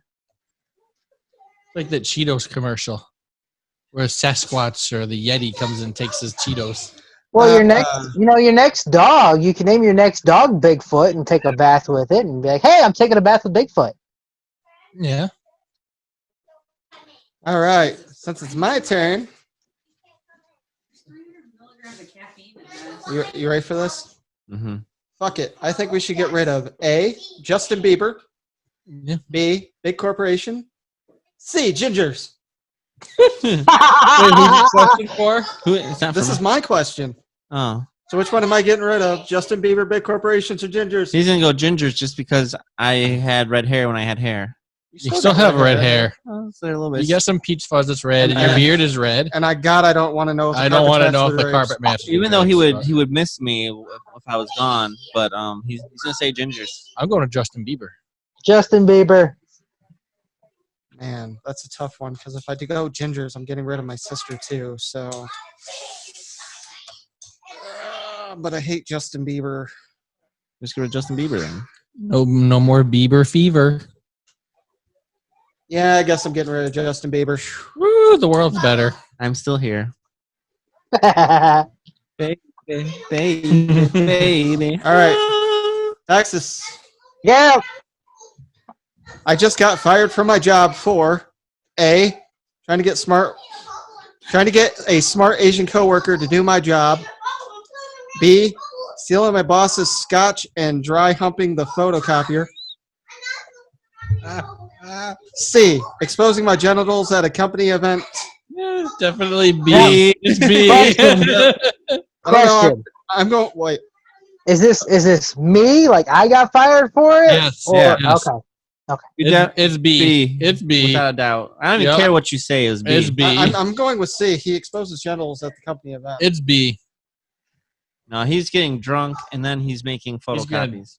Like that Cheetos commercial where Sasquatch or the Yeti comes and takes his Cheetos. Well, your next dog, you can name your next dog Bigfoot and take a bath with it and be like, hey, I'm taking a bath with Bigfoot. Yeah. All right, since it's my turn, you ready for this? Mm-hmm. Fuck it. I think we should get rid of A, Justin Bieber, Yeah. B, big corporation, C, gingers. Wait, who's the question for? It's not This for is me. my question. Oh, So which one am I getting rid of? Justin Bieber, big corporations, or gingers? he's gonna go gingers just because I had red hair when I had hair. You still have red hair. Oh, so they're a little bit. You got some peach fuzz that's red, and your beard is red. And I don't want to know. If the I don't want to carpet's know if matched the with carpet drapes. matches. Even though he would miss me if I was gone, but he's gonna say gingers. I'm going to Justin Bieber. Justin Bieber. Man, that's a tough one because if I do go gingers, I'm getting rid of my sister too. So, but I hate Justin Bieber. Just go with Justin Bieber then. No more Bieber fever. Yeah, I guess I'm getting rid of Justin Bieber. Woo, the world's better. I'm still here. Yeah. Baby. All right, Texas. Yeah. I just got fired from my job for A, trying to get a smart Asian coworker to do my job. B, stealing my boss's scotch and dry humping the photocopier. C, exposing my genitals at a company event. Yeah, it's definitely B. Yeah. It's B. Question. I'm going, wait. Is this me? Like I got fired for it? Yes, Or, yes. Okay. It's B. It's B. Without a doubt. I don't even Yep. care what you say is B. It's B. I'm going with C. He exposes genitals at the company event. It's B. No, he's getting drunk and then he's making He's gonna- photocopies.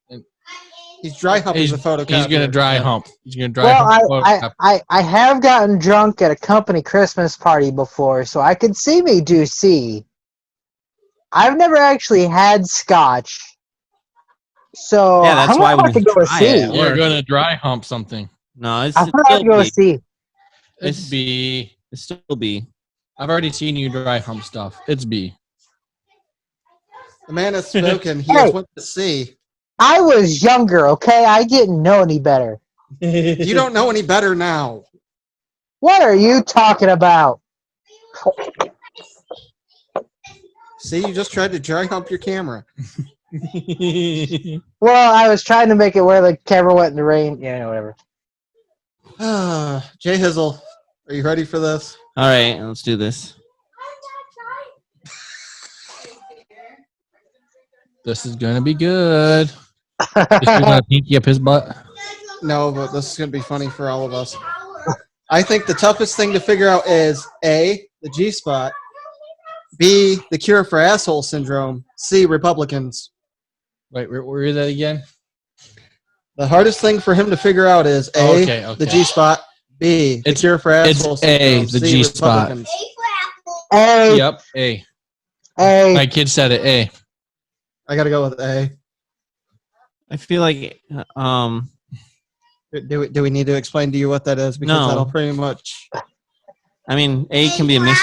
He's dry humping He's the photocopier. He's going to dry hump. He's going to dry Well, hump. I have gotten drunk at a company Christmas party before, so I could see me do C. I've never actually had scotch, so Yeah, that's I'm why gonna we have to go with try C. it. You're going to dry hump something. No, it's I thought I'd still go with B. C. It's It's- B. It's still B. I've already seen you dry hump stuff. It's B. The man has spoken. He has Hey. went to C. I was younger, okay? I didn't know any better. You don't know any better now. What are you talking about? See, you just tried to dry hump your camera. Well, I was trying to make it where the camera went in the rain. Yeah, whatever. J Hizzle, are you ready for this? All right, let's do this. This is gonna be good. Just gonna pinky up his butt. No, but this is going to be funny for all of us. I think the toughest thing to figure out is A, the G spot, B, the cure for asshole syndrome, C, Republicans. Wait, where is that again? The hardest thing for him to figure out is A, Okay. the G spot, B, the It's- cure for asshole it's A, syndrome, the C, G spot. Republicans. A, Yep, A. A. My kid said it. A. I got to go with A. I feel like Do we need to explain to you what that is? Because No. that'll pretty much... I mean A can be a mix.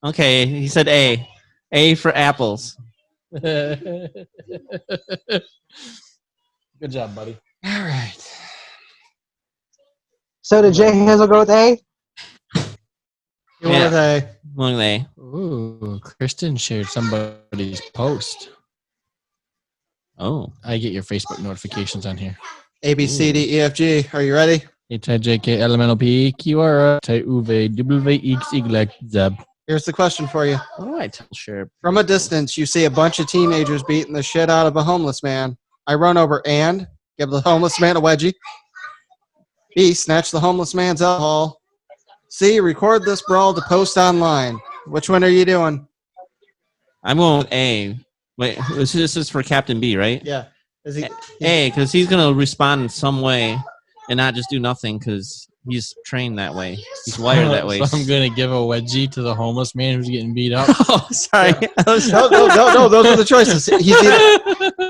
Okay, he said A. A for apples. Good job, buddy. All right. So did J Hizzle go with A? You went with A. Long A. Ooh, Kristen shared somebody's post. Oh. I get your Facebook notifications on here. A, B, C, D, E, F, G. Are you ready? H, I, J, K, L, M, N, O, P, Q, R, S, T, U, V, W, X, Y, Z. Here's the question for you. What do I tell Sherb? From a distance, you see a bunch of teenagers beating the shit out of a homeless man. I run over and give the homeless man a wedgie. B, snatch the homeless man's alcohol. C, record this brawl to post online. Which one are you doing? I'm going with A. Wait, this is for Captain B, right? Yeah. Is he? A, because he's going to respond in some way and not just do nothing because he's trained that way. He's wired that way. So I'm going to give a wedgie to the homeless man who's getting beat up. Oh, sorry. No. Those are the choices.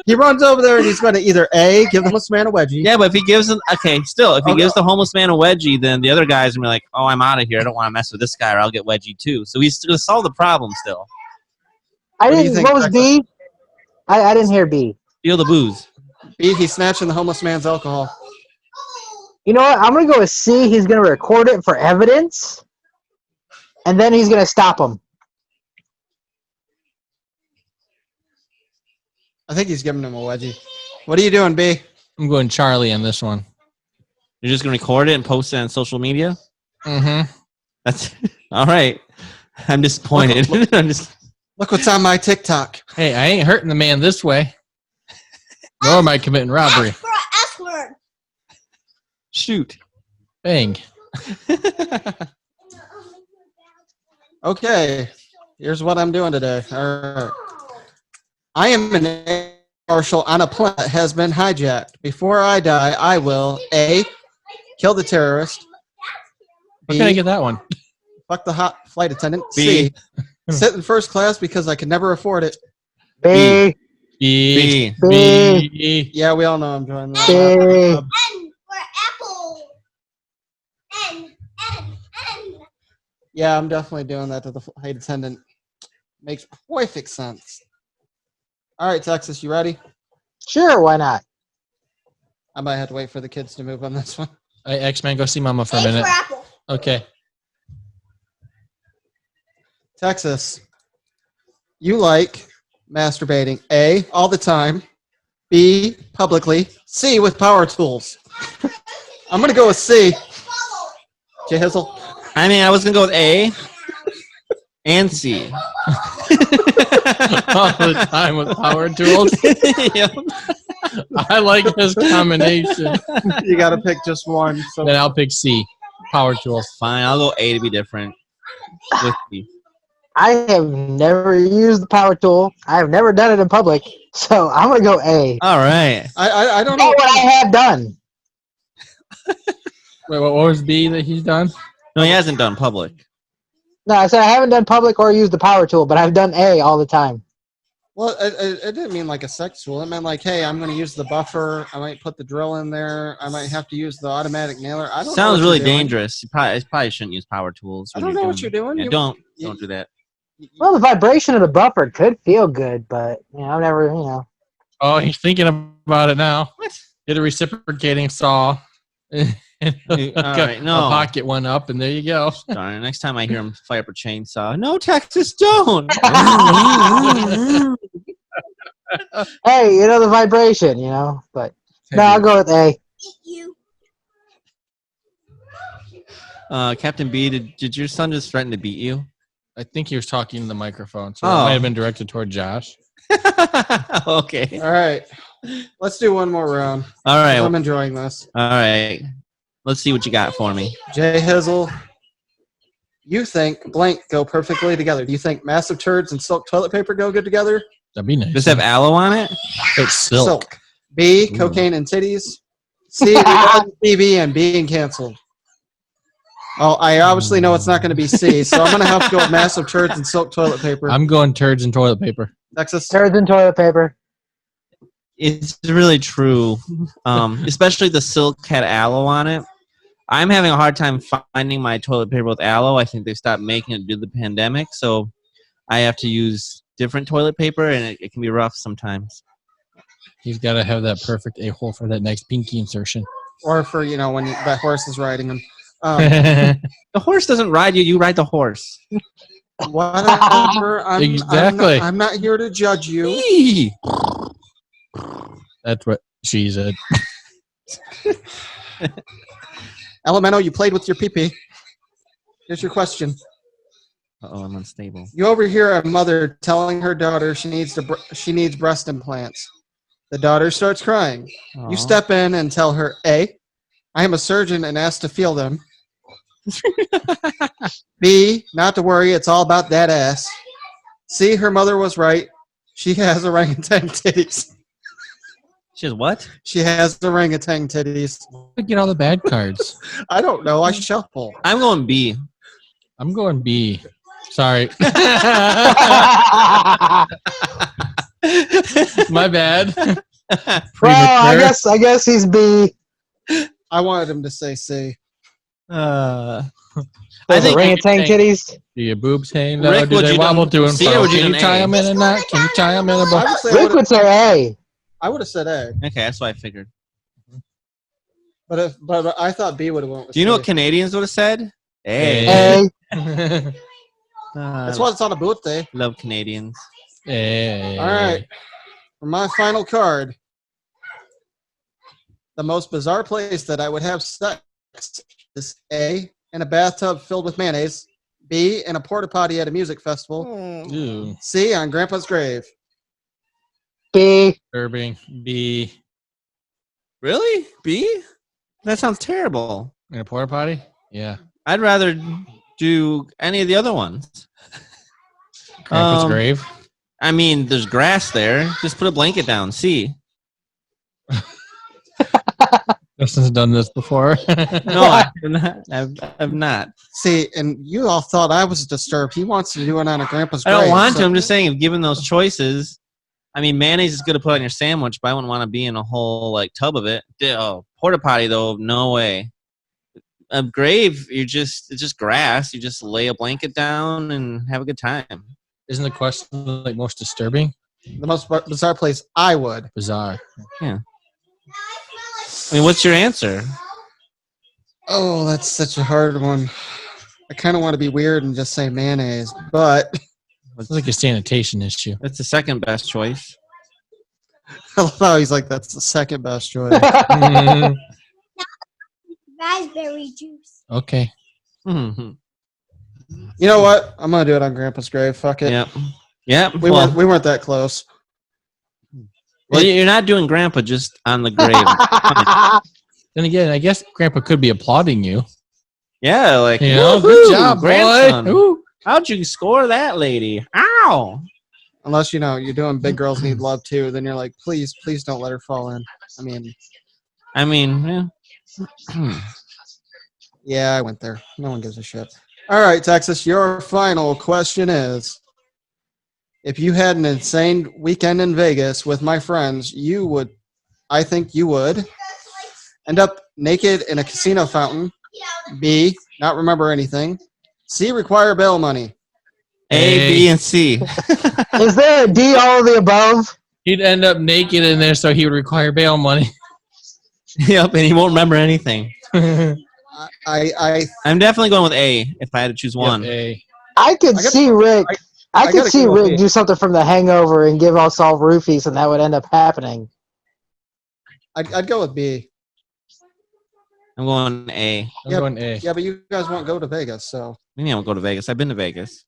He runs over there and he's going to either A, give the homeless man a wedgie. Yeah, but if he gives him, okay, still, if he gives the homeless man a wedgie, then the other guy's going to be like, oh, I'm out of here. I don't want to mess with this guy or I'll get wedgie too. So he's going to solve the problem still. I What do you didn't. think, What was B? I didn't hear B. Feel the booze. B, he's snatching the homeless man's alcohol. You know what? I'm gonna go with C. He's gonna record it for evidence, and then he's gonna stop him. I think he's giving him a wedgie. What are you doing, B? I'm going Charlie on this one. You're just going to record it and post it on social media? Mm-hmm. That's all right. I'm disappointed. I'm just. Look what's on my TikTok. Hey, I ain't hurting the man this way. Nor am I committing robbery. Shoot. Bang. Okay, here's what I'm doing today. All right. I am an air marshal on a plane that has been hijacked. Before I die, I will A, kill the terrorist. Where can I get that one? Fuck the hot flight attendant. B. C, sit in first class because I could never afford it. B. B. B. B. Yeah, we all know I'm doing that. B. N for apple. N. Yeah, I'm definitely doing that to the flight attendant. Makes perfect sense. All right, Texas, you ready? Sure, why not? I might have to wait for the kids to move on this one. Hey, X-Man, go see Mama for a minute. apple. Okay. Texas, you like masturbating A, all the time, B, publicly, C, with power tools. I'm going to go with C. J Hizzle. I mean, I was going to go with A and C. All the time with power tools. Yep. I like this combination. You got to pick just one. So Then I'll pick C. Power tools. Fine, I'll go A to be different. With B. I have never used the power tool. I have never done it in public, so I'm gonna go A. All right. I don't Know know. what I have done. Wait, what was B that he's done? No, he hasn't done public. No, I said I haven't done public or used the power tool, but I've done A all the time. Well, it didn't mean like a sexual. It meant like, hey, I'm going to use the buffer. I might put the drill in there. I might have to use the automatic nailer. I don't know. Sounds what really you're doing. dangerous. You probably shouldn't use power tools. I when don't know what you're doing. Yeah, You- don't you- do that. Well, the vibration of the buffer could feel good, but I've never, Oh, he's thinking about it now. What? Get a reciprocating saw. And hook right, a no. pocket one up, and there you go. Darn it. Next time I hear him fire up a chainsaw, no, Texas, don't. Hey, the vibration, but no, I'll go with A. Captain B, did your son just threaten to beat you? I think he was talking to the microphone, so Oh. it might have been directed toward Josh. Okay. All right. Let's do one more round. All right. I'm enjoying this. All right. Let's see what you got for me. J Hizzle, you think blank go perfectly together. Do you think massive turds and silk toilet paper go good together? That'd be nice. Does it have aloe on it? It's silk. B, Ooh. cocaine and titties. C, TV and being canceled. Oh, I obviously know it's not going to be C, so I'm going to have to go with massive turds and silk toilet paper. I'm going turds and toilet paper. Texas. Turds and toilet paper. It's really true. Especially the silk had aloe on it. I'm having a hard time finding my toilet paper with aloe. I think they stopped making it due to the pandemic, so I have to use different toilet paper, and it can be rough sometimes. He's got to have that perfect a-hole for that next pinky insertion. Or for, when that horse is riding him. The horse doesn't ride you; you ride the horse. Whatever. Exactly. I'm not here to judge you. Eee. That's what she said. Elemento, you played with your pee-pee. Here's your question. Uh-oh, I'm unstable. You overhear a mother telling her daughter she needs breast implants. The daughter starts crying. Aw. You step in and tell her, A, I am a surgeon and asked to feel them. B, not to worry, it's all about that ass. C, her mother was right. She has orangutan titties. She has what? She has orangutan titties. Get all the bad cards. I don't know. I shuffle. I'm going B. I'm going B. Sorry. My bad. Well, I guess he's B. I wanted him to say C. I Those think orangutan titties. Do your boobs hang Rick, low? Do would they you wobble done to and C fro? or would you Can you done tie A? them in a knot? Can you tie them in a bow? Obviously, Rick would say I would have said A. okay, that's what I figured. But I thought B would have went with Do you know C. what Canadians would have said? A. A. A. That's why it's on a boot day. Love Canadians. Hey. All right. For my final card, the most bizarre place that I would have sex is A, in a bathtub filled with mayonnaise, B, in a porta potty at a music festival, Ooh. C, on Grandpa's grave. B. Disturbing. B. Really? B? That sounds terrible. In a porta potty? Yeah. I'd rather do any of the other ones. Grandpa's grave. I mean, there's grass there. Just put a blanket down. C. Justin's done this before. No, I've not. I've not. See, and you all thought I was disturbed. He wants to do it on a Grandpa's I grave. don't want to. so- I'm just saying, if given those choices, I mean, mayonnaise is good to put on your sandwich, but I wouldn't want to be in a whole tub of it. Oh, porta potty though, no way. A grave, it's just grass. You just lay a blanket down and have a good time. Isn't the question most disturbing? The most bizarre place I would. Bizarre. I mean, what's your answer? Oh, that's such a hard one. I kind of want to be weird and just say mayonnaise, but It's like a sanitation issue. That's the second best choice. I love how he's like, that's the second best choice. Raspberry juice. Okay. Mhm. You know what? I'm going to do it on Grandpa's grave. Fuck it. Yep. Yep. We weren't that close. Well, you're not doing Grandpa just on the grave. Then again, I guess Grandpa could be applauding you. Yeah, like, Good woohoo, job, grandson. boy. Ooh. How'd you score that lady? Ow! Unless, you're doing Big Girls Need Love too. Then you're like, please don't let her fall in. I mean, yeah. Yeah, I went there. No one gives a shit. All right, Texas, your final question is, if you had an insane weekend in Vegas with my friends, I think you would end up naked in a casino fountain. B, not remember anything. C, require bail money. A, B, and C. Is there a D, all of the above? He'd end up naked in there, so he would require bail money. Yep, and he won't remember anything. I'm definitely going with A if I had to choose one. Yep, A. I could see Rick. I could gotta see go with Rick B. do something from The Hangover and give us all roofies, and that would end up happening. I'd go with B. I'm going A. I'm going A. Yeah, but you guys won't go to Vegas, so Maybe I won't go to Vegas. I've been to Vegas.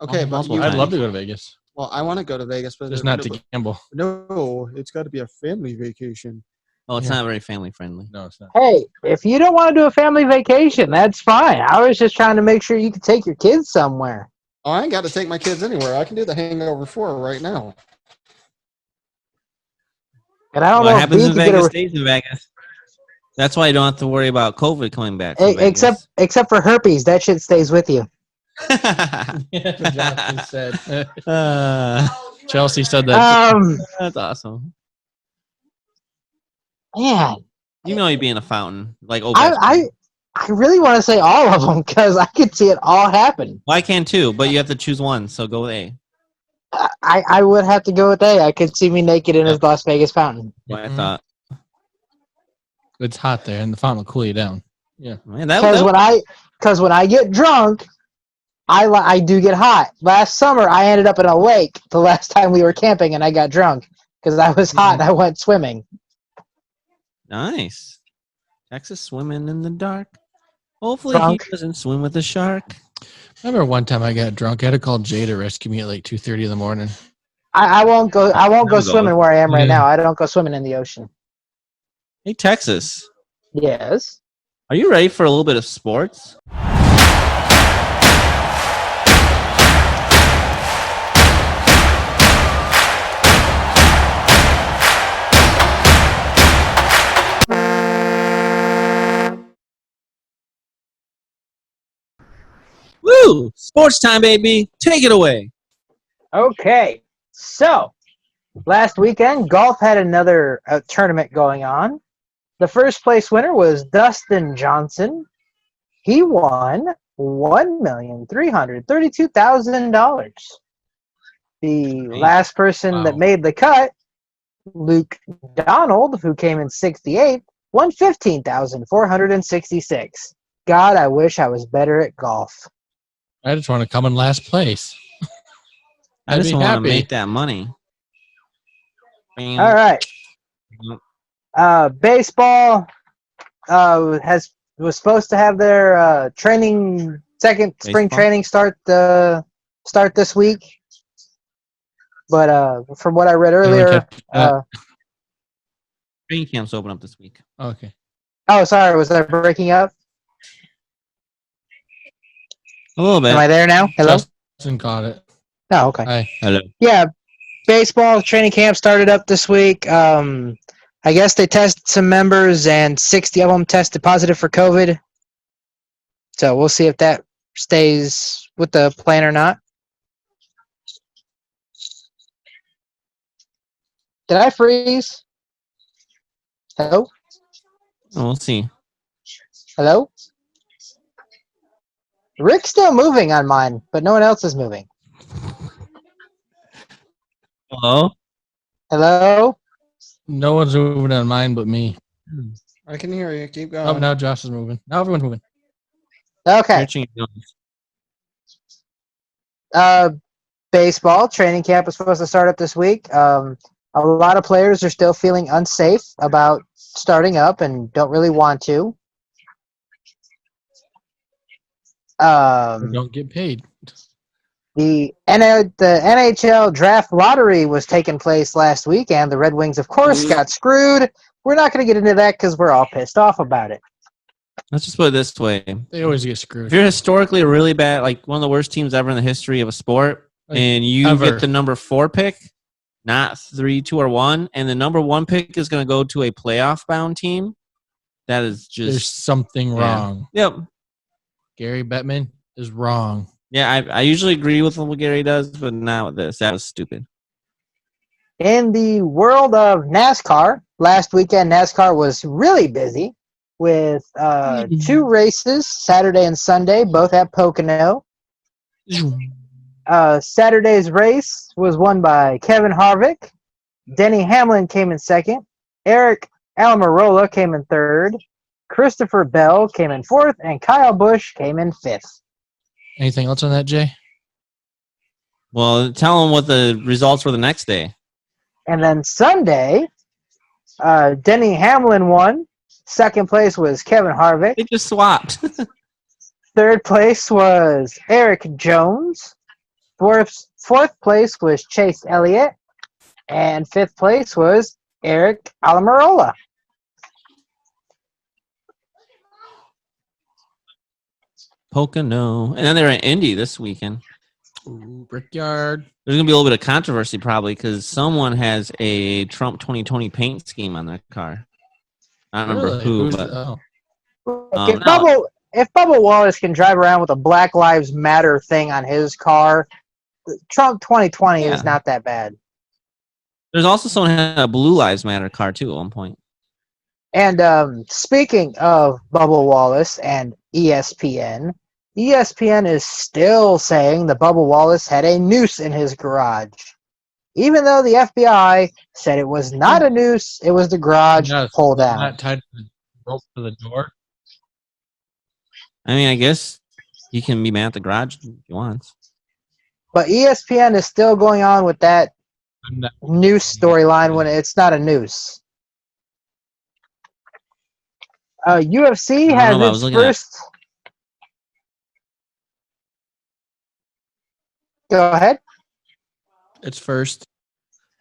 okay. But multiple you, I'd love to go to Vegas, well, I want to go to Vegas, but just not to gamble. No, it's got to be a family vacation. Oh, it's Yeah. not very family friendly. No, it's not. Hey, if you don't want to do a family vacation, that's fine. I was just trying to make sure you could take your kids somewhere. Oh, I ain't got to take my kids anywhere. I can do the Hangover 4 right now. And I don't What know if happens B in could get Vegas a, stays in Vegas. That's why you don't have to worry about COVID coming back. from Vegas. except for herpes. That shit stays with you. Yeah, Jonathan said. Uh, Chelsea said that. that's awesome. Man, You know you'd be in a fountain. Like I really want to say all of them because I could see it all happen. Well, I can too, but you have to choose one, so go with A. I would have to go with A. I could see me naked in a Las Vegas fountain. What I thought. It's hot there, and the fountain will cool you down. Yeah. Man, Because when I get drunk, I do get hot. Last summer, I ended up in a lake the last time we were camping, and I got drunk because I was hot and I went swimming. Nice. Texas swimming in the dark. Hopefully Drunk. he doesn't swim with a shark. Remember one time I got drunk? I had to call Jay to rescue me at like 2:30 in the morning. I won't go. I won't go I'm swimming going. where I am right Yeah. now. I don't go swimming in the ocean. Hey, Texas. Yes. Are you ready for a little bit of sports? Woo! Sports time, baby. Take it away. Okay. So, last weekend, golf had another tournament going on. The first place winner was Dustin Johnson. He won $1,332,000. The last person that Wow. made the cut, Luke Donald, who came in 68th, won $15,466. God, I wish I was better at golf. I just want to come in last place. I I'd just be want to happy. make that money. All right. Baseball was supposed to have their second spring Baseball? training start this week, but from what I read earlier, Training camps open up this week. Okay. oh, sorry, was I breaking up? A little bit. Am I there now? Hello. Justin caught it. Oh, okay. Hi. Hello. Yeah, baseball training camp started up this week. I guess they tested some members, and 60 of them tested positive for COVID. So we'll see if that stays with the plan or not. Did I freeze? Hello? Oh, we'll see. Hello? Rick's still moving on mine, but no one else is moving. Hello? Hello? No one's moving on mine but me. I can hear you. Keep going. Oh, now Josh is moving. Now everyone's moving. Okay. Stretching your nose. Baseball training camp is supposed to start up this week. A lot of players are still feeling unsafe about starting up and don't really want to. We don't get paid. The NHL draft lottery was taking place last week, and the Red Wings, of course, got screwed. We're not going to get into that because we're all pissed off about it. Let's just put it this way. They always get If screwed. you're historically a really bad, like one of the worst teams ever in the history of a sport, Like, and you ever. get the number 4 pick, not 3, 2, or 1, and the number 1 pick is going to go to a playoff-bound team, that is There's just... something yeah. wrong. Yep. Gary Bettman is wrong. Yeah, I usually agree with what Gary does, but not with this. That was stupid. In the world of NASCAR, last weekend NASCAR was really busy with 2 races, Saturday and Sunday, both at Pocono. Saturday's race was won by Kevin Harvick. Denny Hamlin came in second. Eric Almirola came in third. Christopher Bell came in fourth, and Kyle Busch came in fifth. Anything else on that, Jay? Well, tell them what the results were the next day. And then Sunday, Denny Hamlin won. Second place was Kevin Harvick. They just swapped. Third place was Eric Jones. Fourth place was Chase Elliott. And fifth place was Eric Almirola. Pocono. And then they're in Indy this weekend. Ooh, Brickyard. There's going to be a little bit of controversy probably because someone has a Trump 2020 paint scheme on their car. I don't remember who, but If Bubba Wallace can drive around with a Black Lives Matter thing on his car, Trump 2020 is not that bad. There's also someone who had a Blue Lives Matter car too at one point. And speaking of Bubba Wallace and ESPN is still saying that Bubba Wallace had a noose in his garage. Even though the FBI said it was not a noose, it was the garage pull down. Not tied to the rope to the door. I mean, I guess he can be mad at the garage if he wants. But ESPN is still going on with that noose storyline when it's not a noose. UFC has its first. Go ahead. It's first.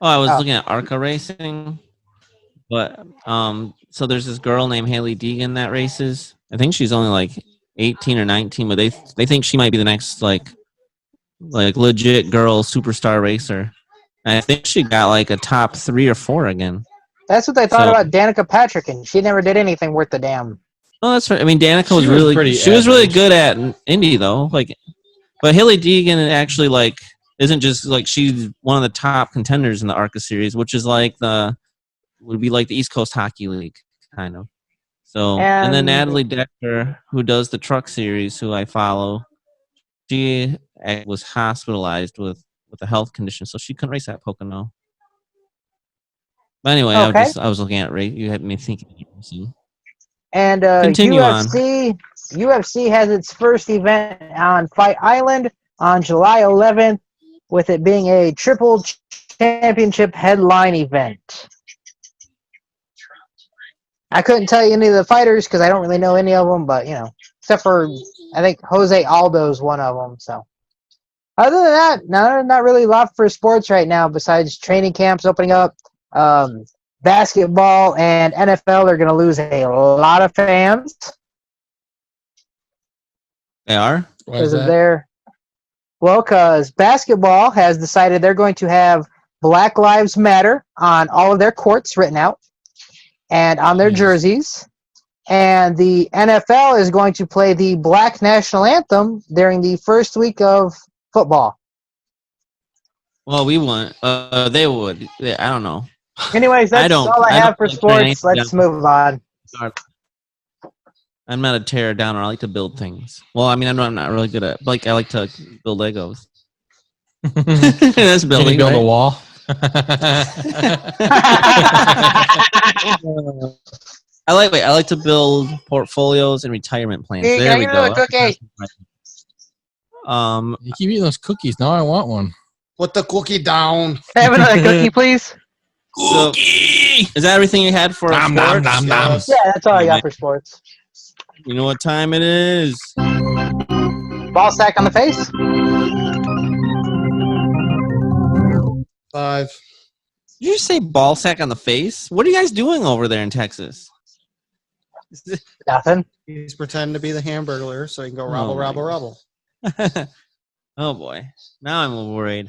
Oh, I was looking at ARCA racing, but so there's this girl named Haley Deegan that races. I think she's only like 18 or 19, but they think she might be the next like legit girl superstar racer. And I think she got like a top 3 or 4 again. That's what they thought about Danica Patrick, and she never did anything worth the damn. Oh, that's right. I mean, Danica was really good at Indy though. Like, but Haley Deegan actually like isn't just like she's one of the top contenders in the ARCA series, which is like would be like the East Coast Hockey League kind of. So and then Natalie Decker, who does the truck series, who I follow, she was hospitalized with a health condition, so she couldn't race at Pocono. But anyway, okay. I was looking at race. You had me thinking. And Continue UFC has its first event on Fight Island on July 11th, with it being a triple championship headline event. I couldn't tell you any of the fighters because I don't really know any of them, but except for I think Jose Aldo's one of them. So other than that, not really a lot for sports right now besides training camps opening up. Basketball and NFL are going to lose a lot of fans. They are? Why is that? Because basketball has decided they're going to have Black Lives Matter on all of their courts written out and on their jerseys. And the NFL is going to play the Black National Anthem during the first week of football. Well, we want. They would. I don't know. Anyways, that's all I have for sports. Let's move on. I'm not a tear downer. I like to build things. Well, I mean, I'm not really good at. I like to build Legos. That's building. Can you build a wall? I like to build portfolios and retirement plans. Hey, there we go. Cookie. You keep eating those cookies. Now I want one. Put the cookie down. Have another cookie, please. Cookie. Is that everything you had for sports? Yes. Yeah, that's all I got for sports. You know what time it is? Ball sack on the face. 5. Did you say ball sack on the face? What are you guys doing over there in Texas? Nothing. He's pretending to be the Hamburglar so he can go robble. Oh boy. Now I'm worried.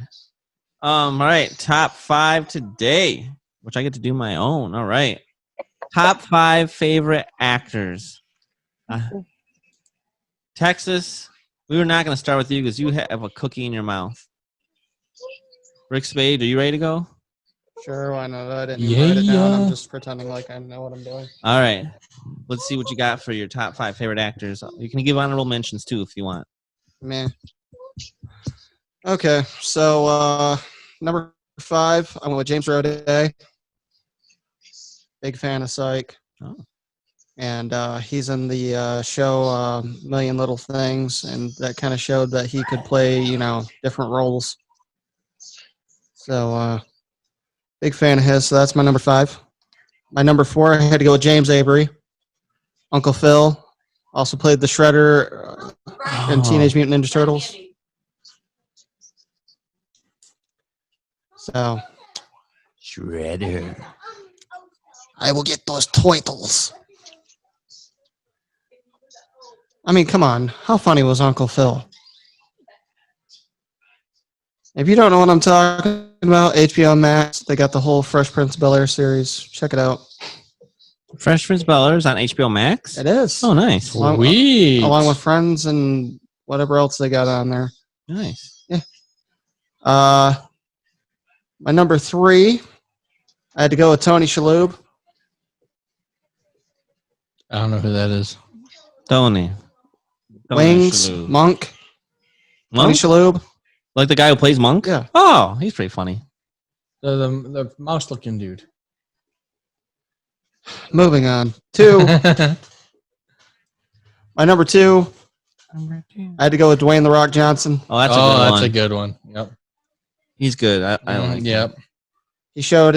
All right. Top 5 today, which I get to do my own. All right. Top 5 favorite actors. Texas, We were not going to start with you because you have a cookie in your mouth. Ric Spade, are you ready to go? Sure, why not? I didn't write it down. I'm just pretending like I know what I'm doing. All right. Let's see what you got for your top 5 favorite actors. You can give honorable mentions too if you want. Man. Okay, so number 5, I went with James Roday. Big fan of Psych. Oh. And he's in the show Million Little Things, and that kind of showed that he could play, different roles. So, big fan of his. So that's my number 5. My number 4, I had to go with James Avery. Uncle Phil. Also played the Shredder in Teenage Mutant Ninja Turtles. So, Shredder. I will get those turtles. I mean, come on. How funny was Uncle Phil? If you don't know what I'm talking about, HBO Max, they got the whole Fresh Prince of Bel-Air series. Check it out. Fresh Prince of Bel-Air is on HBO Max? It is. Oh, nice. Sweet. Along with Friends and whatever else they got on there. Nice. Yeah. My number 3, I had to go with Tony Shalhoub. I don't know who that is. Tony Wings, Shalhoub. Monk, Tony Monk? Shalhoub. Like the guy who plays Monk? Yeah. Oh, he's pretty funny. The mouse looking dude. Moving on. 2, my number 2, I had to go with Dwayne The Rock Johnson. Oh, that's a good one. That's a good one. Yep. He's good. I like him. Yep. He showed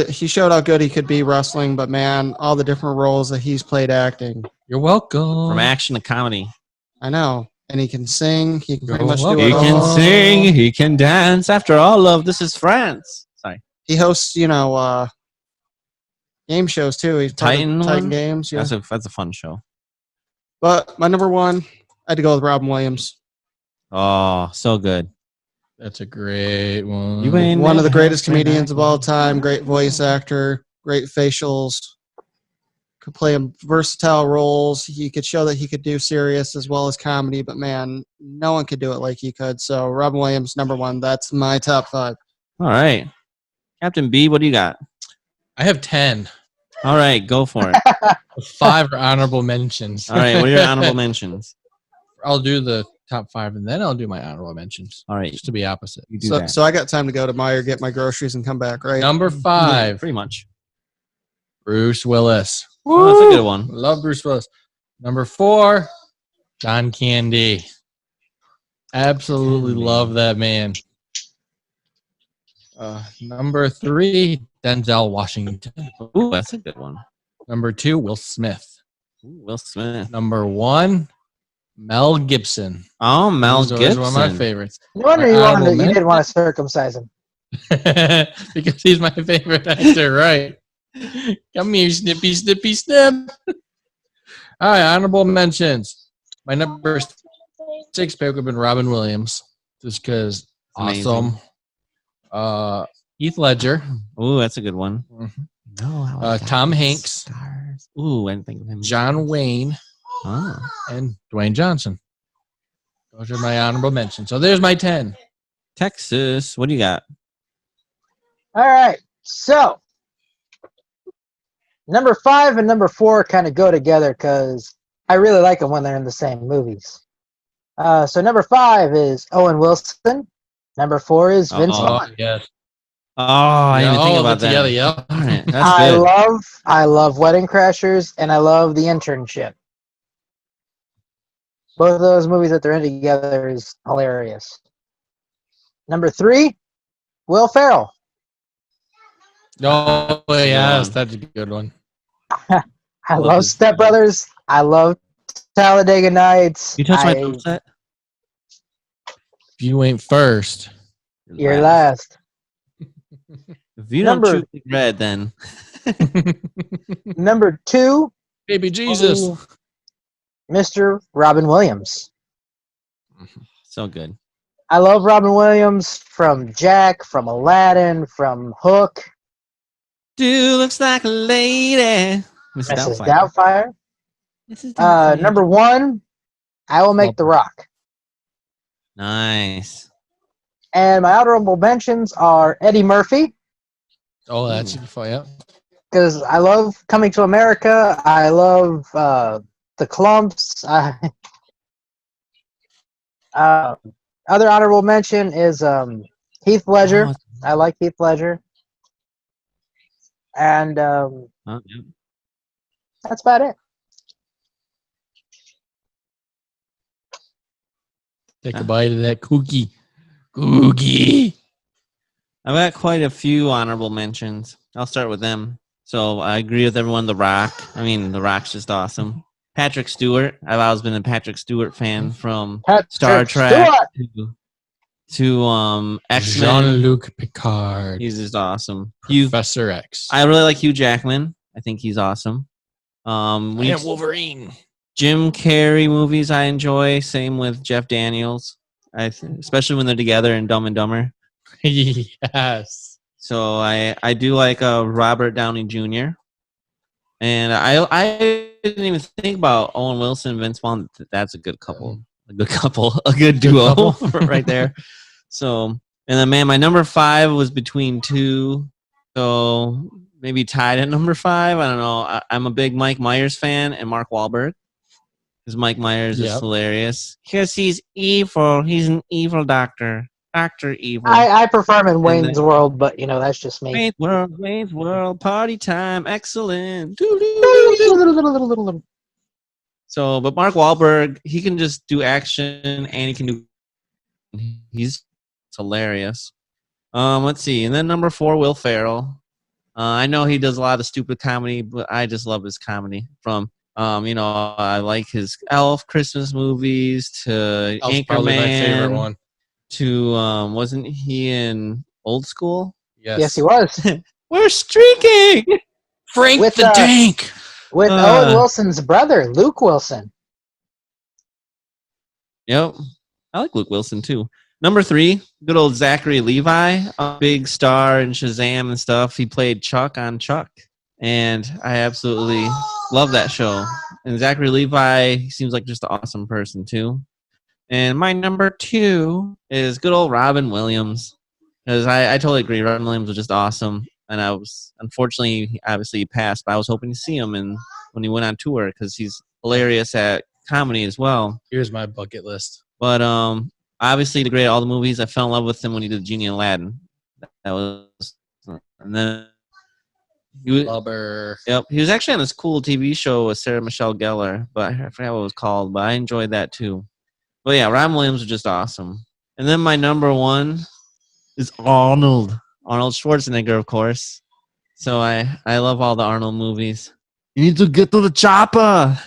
how good he could be wrestling, but man, all the different roles that he's played acting. You're welcome. From action to comedy. I know. And he can sing. He can pretty much do He it all. can sing. He can dance. After all, love, this is France. Sorry. He hosts, game shows too. He's part of Titan Titan one? Games. Yeah. That's a fun show. But my number 1, I had to go with Robin Williams. Oh, so good. That's a great one. You ain't One of the never greatest been comedians of back. all time. Great voice actor. Great facials. Could play versatile roles. He could show that he could do serious as well as comedy. But man, no one could do it like he could. So Robin Williams, number 1. That's my top 5. All right. Captain B, what do you got? I have 10. All right, go for it. 5 are honorable mentions. All right, what are your honorable mentions? I'll do the top 5 and then I'll do my honorable mentions. All right, Just to be opposite. you do So, that. so I got time to go to Meijer, get my groceries, and come back, right? Number 5, Pretty much. Bruce Willis. Oh, that's a good one. Love Bruce Willis. Number 4, John Candy. Absolutely love that man. Number 3, Denzel Washington. Ooh, that's a good one. Number 2, Will Smith. Ooh, Will Smith. Number 1, Mel Gibson. Oh, Mel He's always Gibson. one of my favorites. No wonder Honorable you didn't want to circumcise him. Because he's my favorite actor, right? Come here, snippy, snippy, snip. All right, honorable mentions. My number 6 pick would have been Robin Williams, just because Amazing. awesome. Heath Ledger, Ooh, that's a good one. No, Tom Hanks, Stars. Ooh, I didn't think of him. John Wayne, Oh. and Dwayne Johnson. Those are my honorable mentions. So there's my 10. Texas, what do you got? All right. So, number 5 and number 4 kind of go together because I really like them when they're in the same movies. So, number 5 is Owen Wilson. Number 4 is Vince Vaughn. Yes. Oh, I didn't even think all about that. together, yeah. All right, that's good. I love Wedding Crashers and I love The Internship. Both of those movies that they're in together is hilarious. Number 3, Will Ferrell. Oh, yes, one. that's a good one. I Love love his- Step Brothers. I love Talladega Nights. You touch my I- drum set? If you ain't first. You're last. If you don't Number- choose red, then Number 2, Baby Jesus. oh, Mr. Robin Williams. so good. I love Robin Williams from Jack, from Aladdin, from Hook, Dude looks like a lady. Mrs. Doubtfire. Mrs. Doubtfire. Number 1, I Will Make the Rock. Nice. And my honorable mentions are Eddie Murphy, Oh, that's fun. Yeah. because I love Coming to America. I love The Clumps. Other honorable mention is Heath Ledger. Oh, I like Heath Ledger. And yeah. that's about it. Take a bite of that cookie. Cookie. I've got quite a few honorable mentions. I'll start with them. So I agree with everyone. The Rock. I mean, The Rock's just awesome. Patrick Stewart. I've always been a Patrick Stewart fan from Patrick Star Trek Stewart. to X-Men. Jean-Luc Picard. He's just awesome. Professor X. I really like Hugh Jackman. I think he's awesome. Wolverine. Jim Carrey movies I enjoy. Same with Jeff Daniels. Especially when they're together in Dumb and Dumber. Yes. So I do like Robert Downey Jr. And I didn't even think about Owen Wilson, Vince Vaughn. That's a good couple. A good duo right there. So, and then, man, my number 5 was between 2. So maybe tied at number 5. I don't know. I'm a big Mike Myers fan and Mark Wahlberg. Because Mike Myers is hilarious. Because he's evil. He's an evil doctor. Dr. Evil. I prefer him in Wayne's World, but that's just me. Wayne's World, party time, excellent. So, but Mark Wahlberg, he can just do action and he can do. He's hilarious. Let's see, and then number 4, Will Ferrell. I know he does a lot of stupid comedy, but I just love his comedy. From I like his Elf Christmas movies to Elf's probably my favorite Anchorman. one. To wasn't he in Old School? Yes, he was. We're streaking. Frank With, the Tank. With Owen Wilson's brother, Luke Wilson. Yep. I like Luke Wilson too. Number 3, good old Zachary Levi, a big star in Shazam and stuff. He played Chuck on Chuck. And I absolutely love that show. And Zachary Levi, he seems like just an awesome person too. And my number 2 is good old Robin Williams. Because I totally agree. Robin Williams was just awesome. And I was, unfortunately, obviously he passed, but I was hoping to see him when he went on tour because he's hilarious at comedy as well. Here's my bucket list. But obviously, the great all the movies. I fell in love with him when he did Genie and Aladdin. That was, and then he was, yep, he was actually on this cool TV show with Sarah Michelle Gellar, but I forgot what it was called. But I enjoyed that too. But yeah, Robin Williams was just awesome. And then my number 1 is Arnold Schwarzenegger, of course. So I love all the Arnold movies. You need to get to the chopper.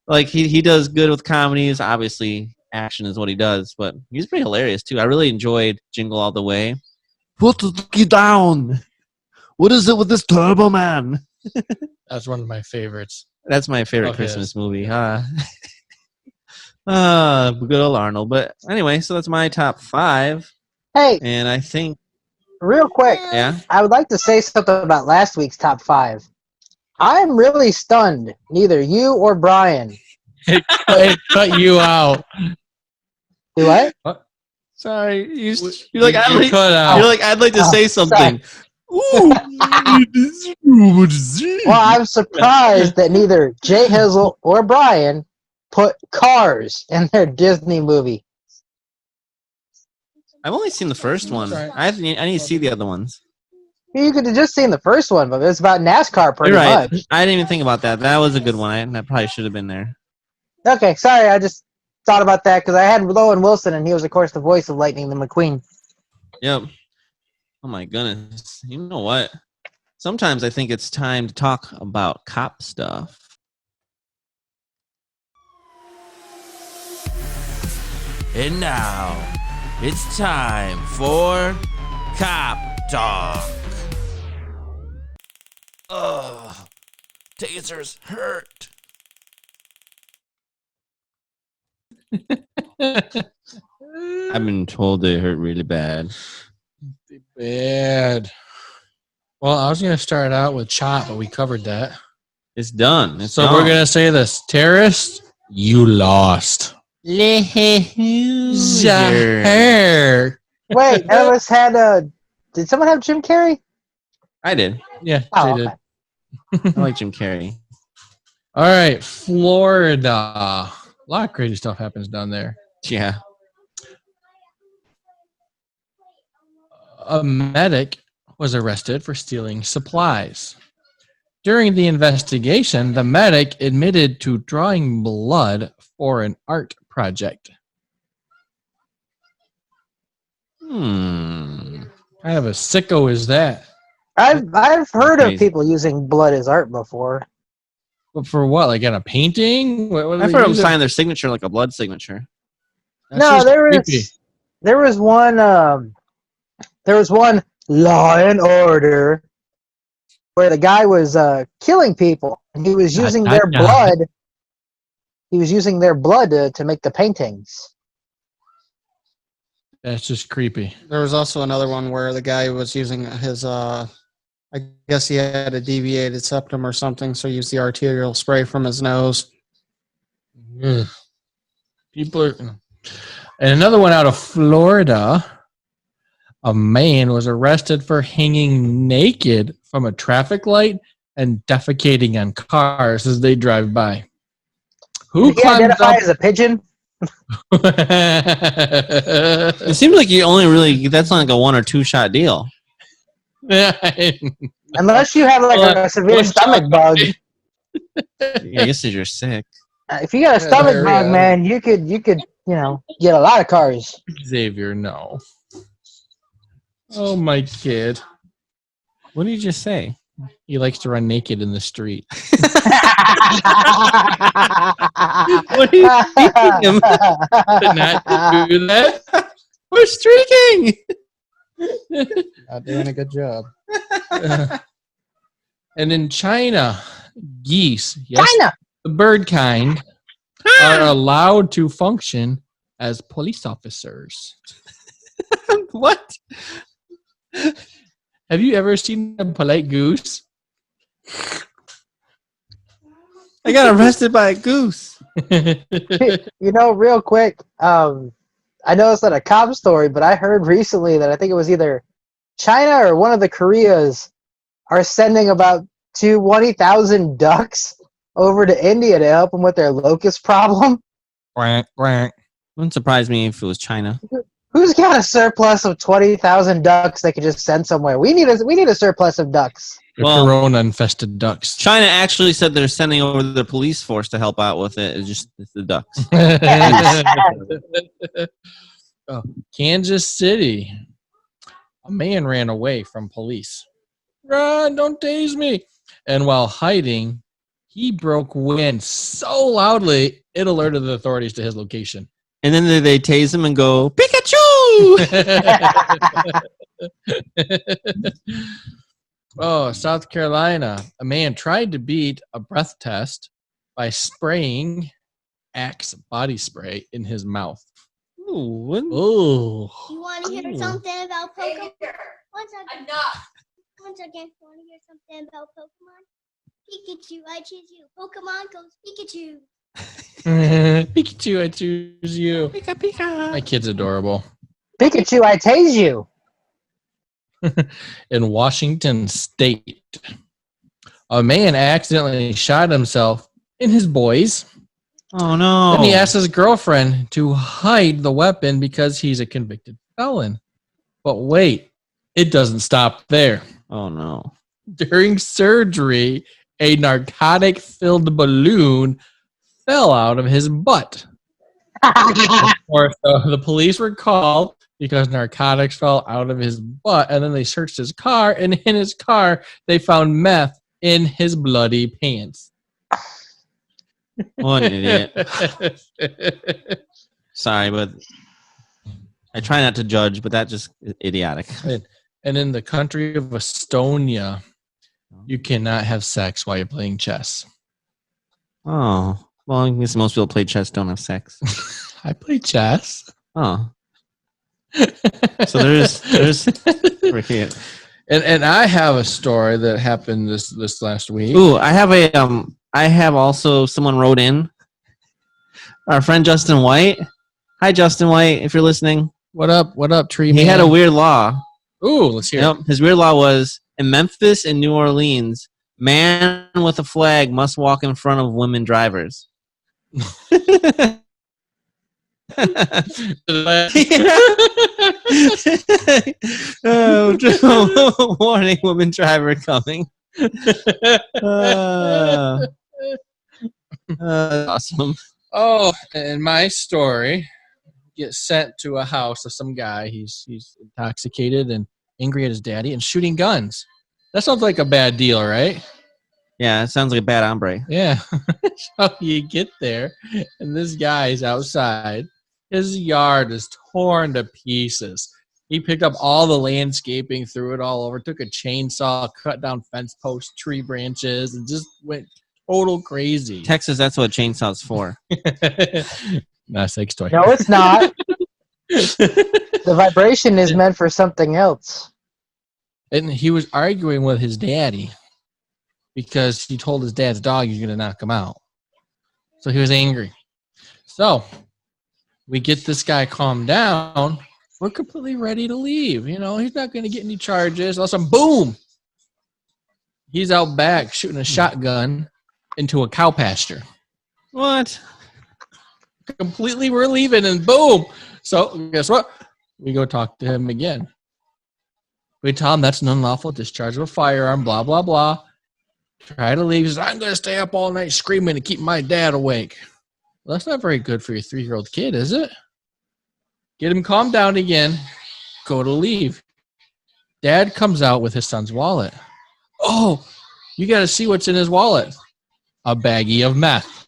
Like he does good with comedies. Obviously, action is what he does, but he's pretty hilarious too. I really enjoyed Jingle All the Way. Put the key down. What is it with this Turbo Man? That's one of my favorites. That's my favorite Christmas movie. Good old Arnold. But anyway, so that's my top 5. Hey, and I think real quick, I would like to say something about last week's top 5. I'm really stunned. Neither you or Brian. It cut you out. Do what? Sorry, you're like I'd like to say something. Well, I'm surprised that neither J Hizzle or Brian put Cars in their Disney movie. I've only seen the first one. I need to see the other ones. You could have just seen the first one, but it's about NASCAR pretty You're right. much. I didn't even think about that. That was a good one. That probably should have been there. Okay, sorry. I just thought about that because I had Owen Wilson, and he was, of course, the voice of Lightning McQueen. Yep. Oh, my goodness. You know what? Sometimes I think it's time to talk about cop stuff. And now, it's time for Cop Talk. Ugh. Tasers hurt. I've been told they hurt really bad. Bad. Well, I was going to start out with Chop, but we covered that. It's done. So we're going to say this. Terrorist, you lost. Hair. Wait, Elvis had did someone have Jim Carrey? I did. Yeah, Oh, they did. okay. I like Jim Carrey. All right, Florida. A lot of crazy stuff happens down there. Yeah. A medic was arrested for stealing supplies. During the investigation, the medic admitted to drawing blood for an art project. Hmm. Kind of a sicko is that? I've heard of Crazy. people using blood as art before. But for what? Like in a painting? What do I've they heard them use it? sign their signature like a blood signature. That's No, just creepy. there was one Law and Order where the guy was killing people and he was using their blood. He was using their blood to make the paintings. That's just creepy. There was also another one where the guy was using his, I guess he had a deviated septum or something, so he used the arterial spray from his nose. Ugh. People are. And another one out of Florida. A man was arrested for hanging naked from a traffic light and defecating on cars as they drive by. Who Did he identify as a pigeon? It seems like you only really, that's like a 1 or 2 shot deal. Unless you have like a severe stomach bug. I guess if you're sick. If you got a stomach there, bug, yeah. man, you could get a lot of cars. Xavier, no. Oh, my kid. What did you just say? He likes to run naked in the street. What are you thinking him? Not do that. We're streaking. Not doing a good job. And in China, geese, yes, China. the bird kind, are allowed to function as police officers. What? Have you ever seen a polite goose? I got arrested by a goose. Real quick, I know it's not a cop story, but I heard recently that I think it was either China or one of the Koreas are sending about 20,000 ducks over to India to help them with their locust problem. Quack, quack. Wouldn't surprise me if it was China. Who's got a surplus of 20,000 ducks they could just send somewhere? We need a surplus of ducks. The Well- corona-infested ducks. China actually said they're sending over their police force to help out with it. It's the ducks. Oh, Kansas City. A man ran away from police. Run, don't tase me. And while hiding, he broke wind so loudly, it alerted the authorities to his location. And then they tase him and go, Pikachu! Oh, South Carolina. A man tried to beat a breath test by spraying Axe body spray in his mouth. Ooh, Oh. You want to hear something about Pokemon? One second. I'm not. One second. Want to hear something about Pokemon? Pikachu, I choose you. Pokemon goes Pikachu. Pikachu, I choose you. Pika Pika. My kid's adorable. Pikachu, I tase you. In Washington State, a man accidentally shot himself in his boys. Oh, no. Then he asked his girlfriend to hide the weapon because he's a convicted felon. But wait, it doesn't stop there. Oh, no. During surgery, a narcotic-filled balloon fell out of his butt. Of course, the police were called because narcotics fell out of his butt, and then they searched his car, and in his car, they found meth in his bloody pants. What an idiot. Sorry, but I try not to judge, but that just is idiotic. And in the country of Estonia, you cannot have sex while you're playing chess. Oh. Well, I guess most people play chess don't have sex. I play chess. Oh. So there's Ricky. And I have a story that happened this last week. Ooh, I have also someone wrote in our friend Justin White. Hi, Justin White, if you're listening. What up? What up, tree He man? had a weird law. Ooh, let's hear Yep. His weird law was in Memphis and New Orleans, man with a flag must walk in front of women drivers. Oh, warning, woman driver coming. Awesome. Oh, and my story gets sent to a house of some guy. He's intoxicated and angry at his daddy and shooting guns. That sounds like a bad deal, right? Yeah, it sounds like a bad hombre. Yeah. So you get there, and this guy's outside. His yard is torn to pieces. He picked up all the landscaping, threw it all over, took a chainsaw, cut down fence posts, tree branches, and just went total crazy. Texas, that's what chainsaw's for. Nice, thanks, toy. No, it's not. The vibration is meant for something else. And he was arguing with his daddy because he told his dad's dog he's going to knock him out. So he was angry. So we get this guy calmed down. We're completely ready to leave. You know, he's not going to get any charges. All of a sudden, boom! He's out back shooting a shotgun into a cow pasture. What? Completely, we're leaving, and boom! So guess what? We go talk to him again. We tell him that's an unlawful discharge of a firearm, blah, blah, blah. Try to leave. He says, I'm going to stay up all night screaming to keep my dad awake. Well, that's not very good for your 3-year-old kid, is it? Get him calmed down again. Go to leave. Dad comes out with his son's wallet. Oh, you got to see what's in his wallet. A baggie of meth.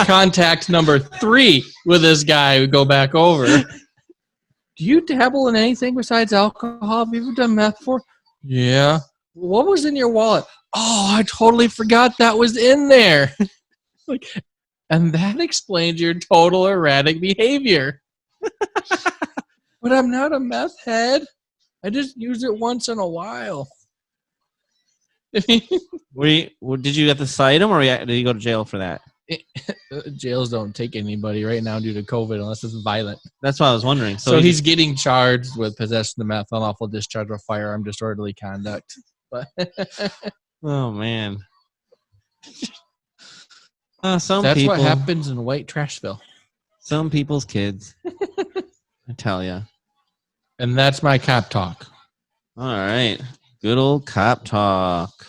Contact number 3 with this guy. We go back over. Do you dabble in anything besides alcohol? Have you ever done meth before? Yeah. What was in your wallet? Oh, I totally forgot that was in there. And that explains your total erratic behavior. But I'm not a meth head. I just use it once in a while. Did you have to cite him, or did you go to jail for that? Jails don't take anybody right now due to COVID unless it's violent. That's what I was wondering. So he's getting charged with possession of meth, unlawful discharge of a firearm, disorderly conduct. But oh man, that's what happens in White Trashville. Some people's kids, I tell you. And that's my cop talk. All right, good old cop talk.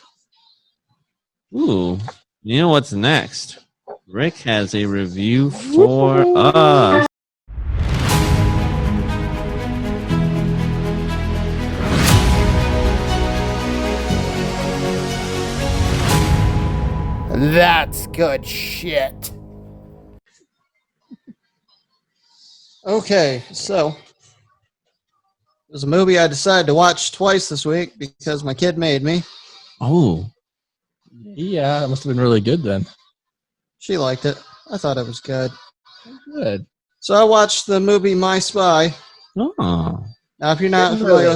Ooh, you know what's next? Rick has a review for us. That's good shit. Okay, so there's a movie I decided to watch twice this week because my kid made me. Oh, yeah, it must have been really good then. She liked it. I thought it was good. Good. So I watched the movie My Spy. oh, Now, if you're not familiar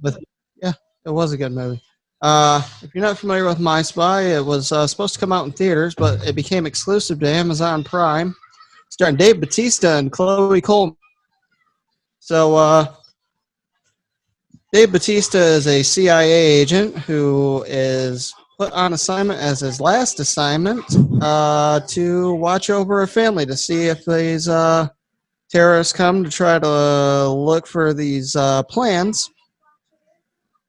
with yeah, it was a good movie. If you're not familiar with My Spy, it was supposed to come out in theaters, but it became exclusive to Amazon Prime, starring Dave Bautista and Chloe Coleman. So, Dave Bautista is a CIA agent who is put on assignment as his last assignment to watch over a family to see if these terrorists come to try to look for these plans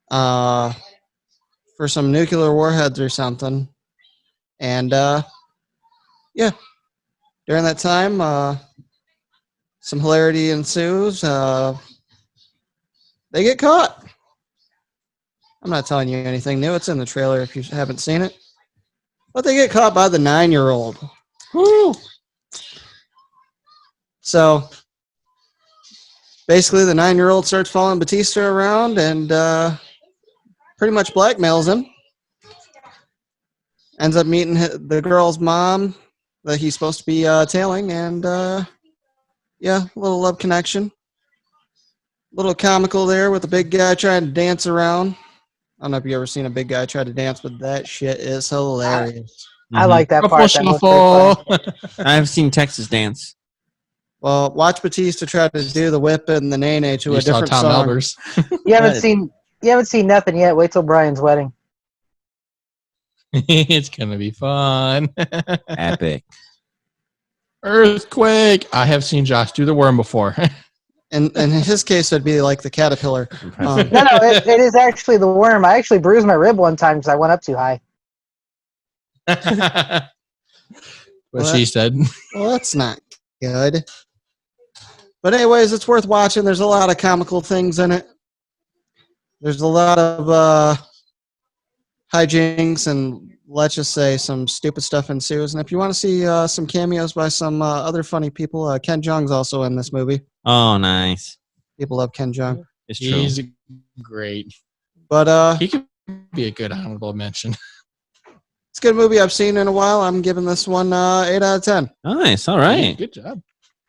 for some nuclear warheads or something. And, yeah, during that time, some hilarity ensues. They get caught. I'm not telling you anything new. It's in the trailer if you haven't seen it. But they get caught by the 9-year-old. Woo! So, basically, the 9-year-old starts following Batista around and pretty much blackmails him. Ends up meeting the girl's mom that he's supposed to be tailing. And, yeah, a little love connection. A little comical there with the big guy trying to dance around. I don't know if you ever seen a big guy try to dance, but that shit is hilarious. I Mhm. like that Shuffle, part. That was pretty funny. shuffle. I've seen Texas Dance. Well, watch Batista try to do the whip and the nene to You a saw different Tom song. Albers. You haven't seen nothing yet. Wait till Brian's wedding. It's gonna be fun. Epic. Earthquake. I have seen Josh do the worm before. And in his case, it'd be like the caterpillar. Impressive. No, it is actually the worm. I actually bruised my rib one time because I went up too high. What she said. Well, that's not good. But anyways, it's worth watching. There's a lot of comical things in it. There's a lot of hijinks and let's just say some stupid stuff ensues. And if you want to see some cameos by some other funny people, Ken Jeong's also in this movie. Oh, nice. People love Ken Jeong. It's true. He's great. But He could be a good honorable mention. it's a good movie I've seen in a while. I'm giving this one 8 out of 10. Nice. All right. Good job.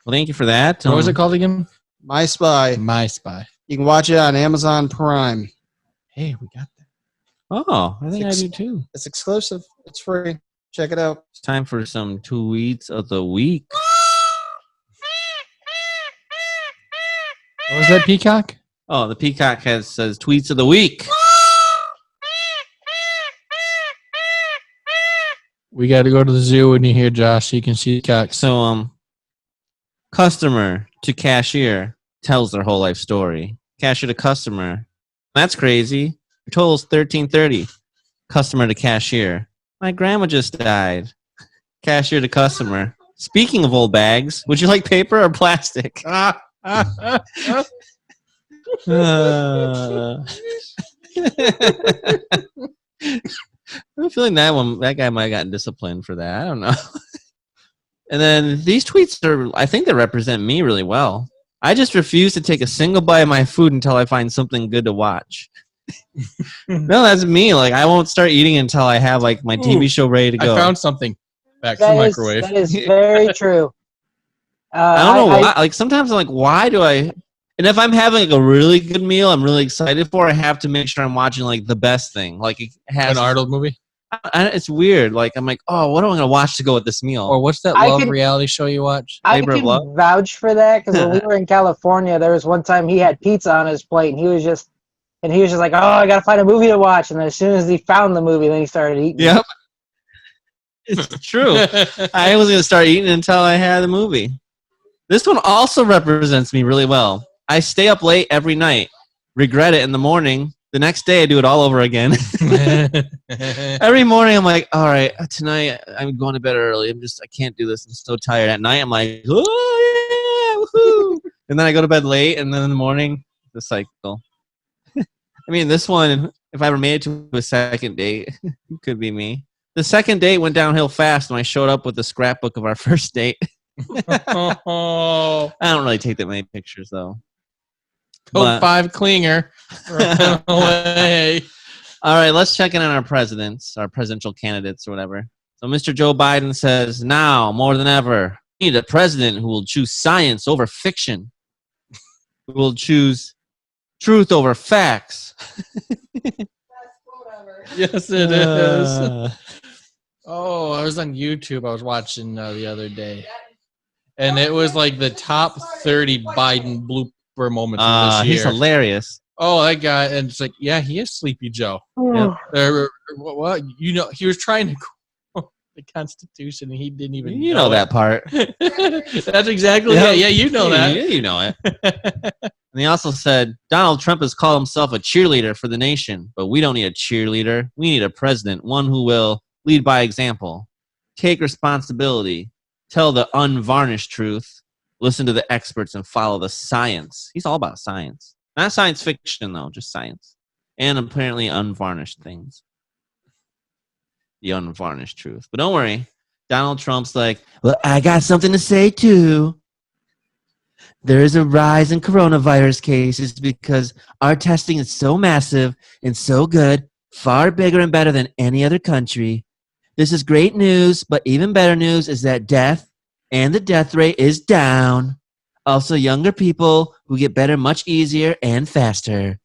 Well, thank you for that. What was it called again? My Spy. My Spy. You can watch it on Amazon Prime. Hey, we got that. Oh, I think I do too. It's exclusive. It's free. Check it out. It's time for some tweets of the week. What was that, Peacock? Oh, the peacock says tweets of the week. We got to go to the zoo when you hear Josh so you can see cocks. So, customer to cashier tells their whole life story. Cashier to customer. That's crazy. Your total's $13.30. Customer to cashier. My grandma just died. Cashier to customer. Speaking of old bags, would you like paper or plastic? I'm feeling that guy might have gotten disciplined for that. I don't know. And then these tweets I think they represent me really well. I just refuse to take a single bite of my food until I find something good to watch. No, that's me. Like, I won't start eating until I have like my TV show ready to go. I found something. Back to the microwave. That is very true. I don't know why. Like, sometimes I'm like, why do I? And if I'm having like a really good meal, I'm really excited for. I have to make sure I'm watching like the best thing. Like, it has An Arnold movie? It's weird. Like, I'm like, oh, what am I gonna watch to go with this meal? Or what's that reality show you watch? I Labor of can Love? vouch for that because when we were in California, there was one time he had pizza on his plate, and he was just like, "Oh, I gotta find a movie to watch." And then as soon as he found the movie, then he started eating. Yep, it's true. I was gonna start eating until I had the movie. This one also represents me really well. I stay up late every night, regret it in the morning. The next day, I do it all over again. Every morning, I'm like, all right, tonight I'm going to bed early. I can't do this. I'm so tired. At night, I'm like, oh, yeah, woohoo. And then I go to bed late, and then in the morning, the cycle. I mean, this one, if I ever made it to a second date, it could be me. The second date went downhill fast when I showed up with the scrapbook of our first date. I don't really take that many pictures, though. Code 5 Klinger. Run away. All right, let's check in on our presidents, our presidential candidates or whatever. So Mr. Joe Biden says, now, more than ever, we need a president who will choose science over fiction, who will choose truth over facts. Yes, it is. Oh, I was on YouTube. I was watching the other day. And it was like the top 30 Biden blooper moments of this year. He's hilarious. Oh, that guy. And it's like, yeah, he is Sleepy Joe. Yep. Well, you know, he was trying to quote the Constitution and he didn't even You know that part. That's exactly it. Yeah, you know that. Yeah, you know it. And he also said, Donald Trump has called himself a cheerleader for the nation, but we don't need a cheerleader. We need a president, one who will lead by example, take responsibility, tell the unvarnished truth, listen to the experts, and follow the science. He's all about science. Not science fiction, though, just science. And apparently unvarnished things. The unvarnished truth. But don't worry. Donald Trump's like, well, I got something to say, too. There is a rise in coronavirus cases because our testing is so massive and so good, far bigger and better than any other country. This is great news, but even better news is that death and the death rate is down. Also, younger people who get better much easier and faster.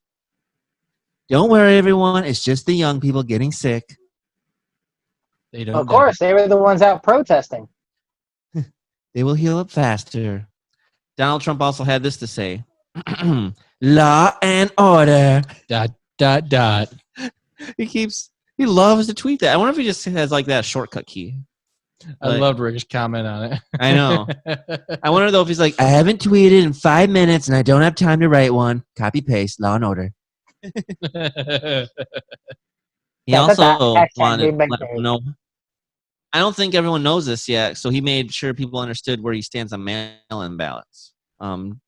Don't worry, everyone. It's just the young people getting sick. They don't. Of course, they were the ones out protesting. They will heal up faster. Donald Trump also had this to say. Law and order. Dot, dot, dot. He loves to tweet that. I wonder if he just has like that shortcut key. I Like- loved Ric's comment on it. I know. I wonder though if he's like, I haven't tweeted in 5 minutes and I don't have time to write one. Copy paste, law and order. He also Hashtag wanted to big let day. everyone know. I don't think everyone knows this yet, so he made sure people understood where he stands on mail-in ballots.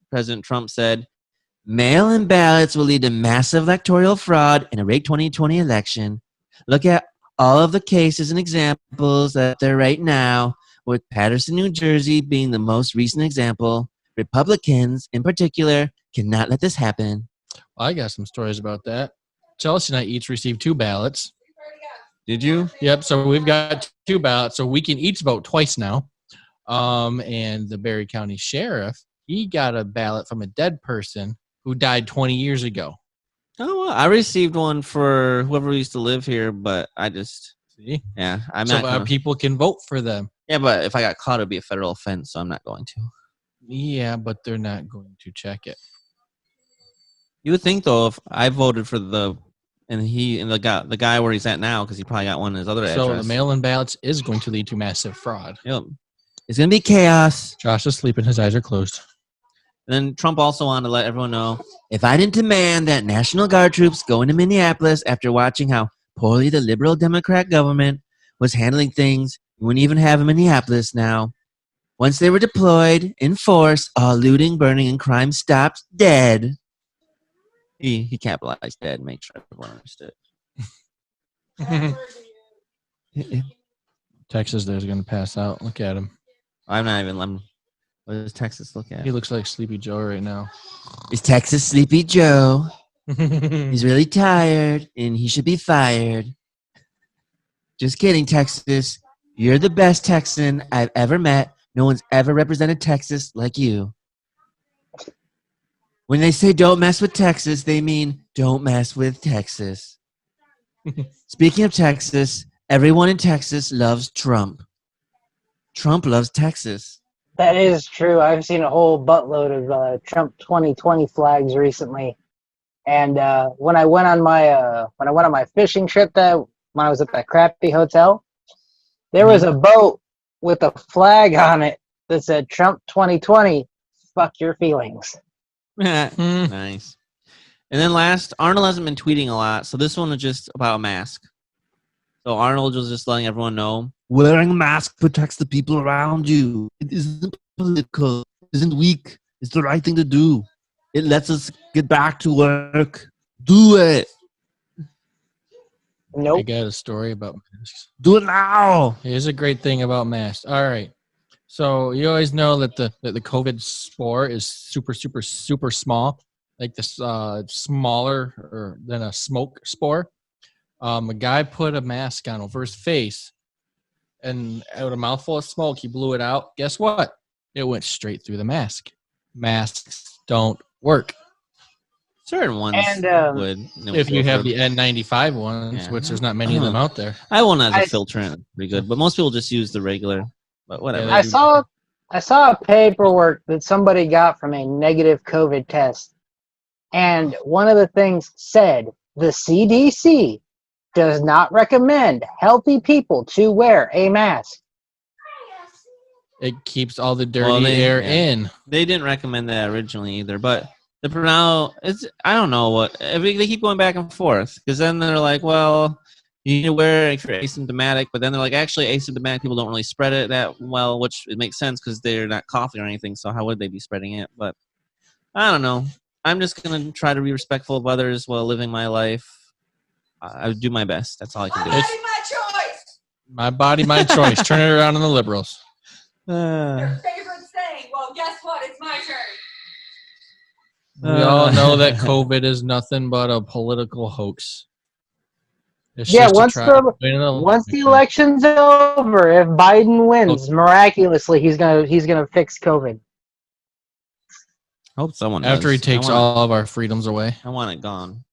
President Trump said, mail-in ballots will lead to massive electoral fraud in a rigged 2020 election. Look at all of the cases and examples that there right now, with Patterson, New Jersey being the most recent example. Republicans, in particular, cannot let this happen. I got some stories about that. Chelsea and I each received 2 ballots. Did you? Yep. So we've got 2 ballots, so we can each vote twice now. And the Berry County Sheriff, he got a ballot from a dead person who died 20 years ago. Oh, well, I received one for whoever used to live here, but I just, See, yeah, I'm so not. Gonna, people can vote for them. yeah, but if I got caught, it'd be a federal offense, so I'm not going to. Yeah, but they're not going to check it. You would think though, if I voted for the guy where he's at now, because he probably got one in his other So address. the mail-in ballots is going to lead to massive fraud. Yep. It's gonna be chaos. Josh is sleeping; his eyes are closed. And then Trump also wanted to let everyone know, if I didn't demand that National Guard troops go into Minneapolis after watching how poorly the liberal Democrat government was handling things, we wouldn't even have a Minneapolis now. Once they were deployed in force, all looting, burning, and crime stopped dead. He capitalized dead, make sure everyone understood. Texas there's going to pass out. Look at him. I'm not even. What does Texas look at? He looks like Sleepy Joe right now. Is Texas Sleepy Joe? He's He's really tired and he should be fired. Just kidding, Texas. You're the best Texan I've ever met. No one's ever represented Texas like you. When they say don't mess with Texas, they mean don't mess with Texas. Speaking of Texas, everyone in Texas loves Trump. Trump loves Texas. That is true. I've seen a whole buttload of Trump 2020 flags recently. And when I went on my fishing trip when I was at that crappy hotel, there was a boat with a flag on it that said Trump 2020, fuck your feelings. Nice. And then last, Arnold hasn't been tweeting a lot, so this one is just about a mask. So Arnold was just letting everyone know, wearing a mask protects the people around you. It isn't political. It isn't weak. It's the right thing to do. It lets us get back to work. Do it. I Nope. got a story about masks. Do it now. Here's a great thing about masks. All right. So you always know that the COVID spore is super, super, super small, like this smaller than a smoke spore. A guy put a mask on over his face, and out a mouthful of smoke, he blew it out. Guess what? It went straight through the mask. Masks don't work. Certain ones And, would. If you have the N95 ones, Yeah. which there's not many of them out there. I have one as a I- filter and it's pretty good, but most people just use the regular. But whatever. Yeah, I saw a paperwork that somebody got from a negative COVID test. And one of the things said the CDC does not recommend healthy people to wear a mask. It keeps all the dirty Well, air in. They didn't recommend that originally either, but now it's, I don't know what they keep going back and forth, because then they're like, well, you need to wear it if you're asymptomatic, but then they're like, actually asymptomatic people don't really spread it that well, which it makes sense because they're not coughing or anything, so how would they be spreading it? But I don't know. I'm just gonna try to be respectful of others while living my life. I do my best. That's all I can do. My body, my choice. Turn it around on the liberals. Their favorite saying. Well, guess what? It's my turn. We all know that COVID is nothing but a political hoax. It's Yeah, just to once try to win an election. Once the election's over, if Biden wins, miraculously he's gonna fix COVID. I hope someone After he does. takes I want all of our freedoms away. I want it gone.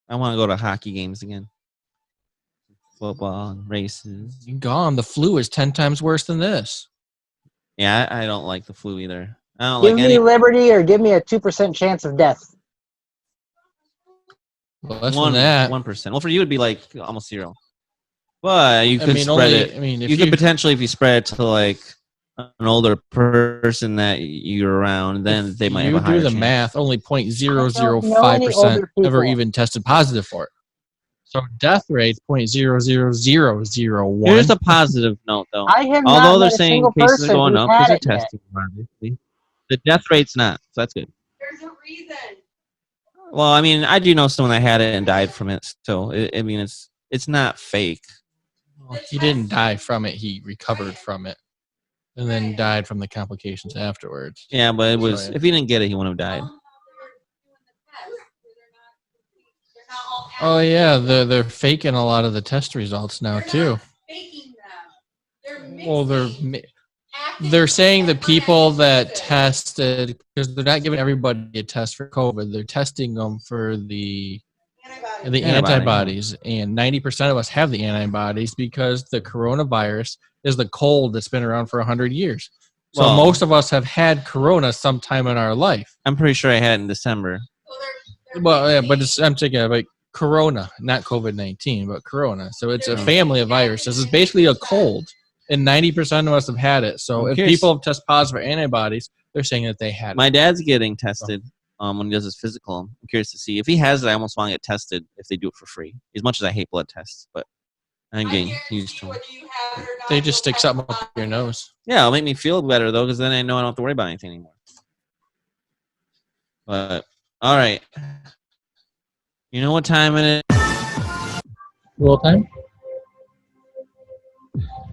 I want to go to hockey games again. football and races. You gone. The flu is 10 times worse than this. Yeah, I don't like the flu either. I don't Give like me any liberty or give me a 2% chance of death. Well, less than that. 1%. Well, for you, it'd be like almost 0. But you could spread only, it. I mean, if You could potentially, if you spread it to like an older person that you're around, then they might have a higher do the chance. math. Only I don't know any 0.005% older ever people. even tested positive for it. So death rate 0.00001. Here's the positive note, though. I have Although not they're met a saying single cases are person going who's up because had they're it yet. testing, obviously, the death rate's not. So that's good. There's a reason. Well, I mean, I do know someone that had it and died from it. So I mean, it's not fake. Well, he didn't die from it. He recovered from it, and then died from the complications afterwards. Yeah, but it was So, if he didn't get it, he wouldn't have died. Oh yeah, they're faking a lot of the test results now too. Faking them. Well, they're saying the people that tested, because they're not giving everybody a test for COVID. They're testing them for the antibodies, and 90% of us have the antibodies because the coronavirus is the cold that's been around for 100 years. So Well- most of us have had corona sometime in our life. I'm pretty sure I had it in December. Well, yeah, but I'm thinking of like corona, not COVID-19, but corona. So it's a family of viruses. It's basically a cold, and 90% of us have had it. So I'm if curious. people test positive for antibodies, they're saying that they had it. My dad's getting tested when he does his physical. I'm curious to see if he has it. I almost want to get tested if they do it for free. As much as I hate blood tests, but I'm getting used to them. They just stick something up your nose. Yeah, it'll make me feel better though, because then I know I don't have to worry about anything anymore. But all right, you know what time it is? Roll time.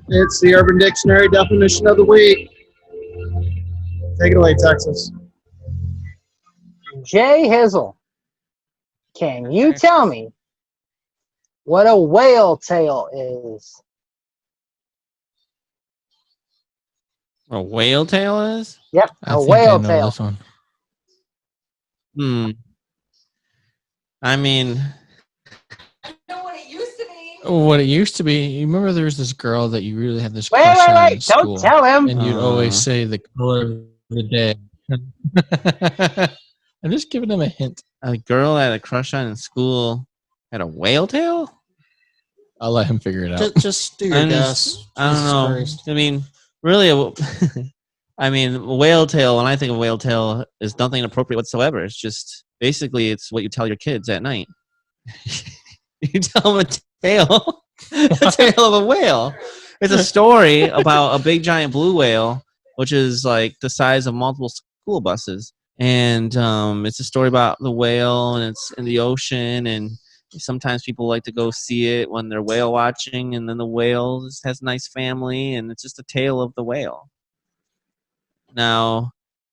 It's the Urban Dictionary definition of the week. Take it away, Texas. J Hizzle, can you tell me what a whale tail is? A whale tail is? Yep, I a think whale I know tail. this one. I mean, I know what it used to be. What it used to be, you remember there was this girl that you really had this Wait, crush on in wait, school, don't tell him. and you'd always say the color of the day. I'm just giving him a hint. a girl I had a crush on in school had a whale tail? I'll let him figure it out. Just do your I'm guess. just- I don't Jesus know. Christ. I mean, really, I mean, whale tail, when I think of whale tail, is nothing appropriate whatsoever. It's just, basically, it's what you tell your kids at night. You tell them a tale, a tale of a whale. It's a story about a big giant blue whale, which is like the size of multiple school buses. And it's a story about the whale, and it's in the ocean, and sometimes people like to go see it when they're whale watching, and then the whale just has a nice family, and it's just a tale of the whale. Now,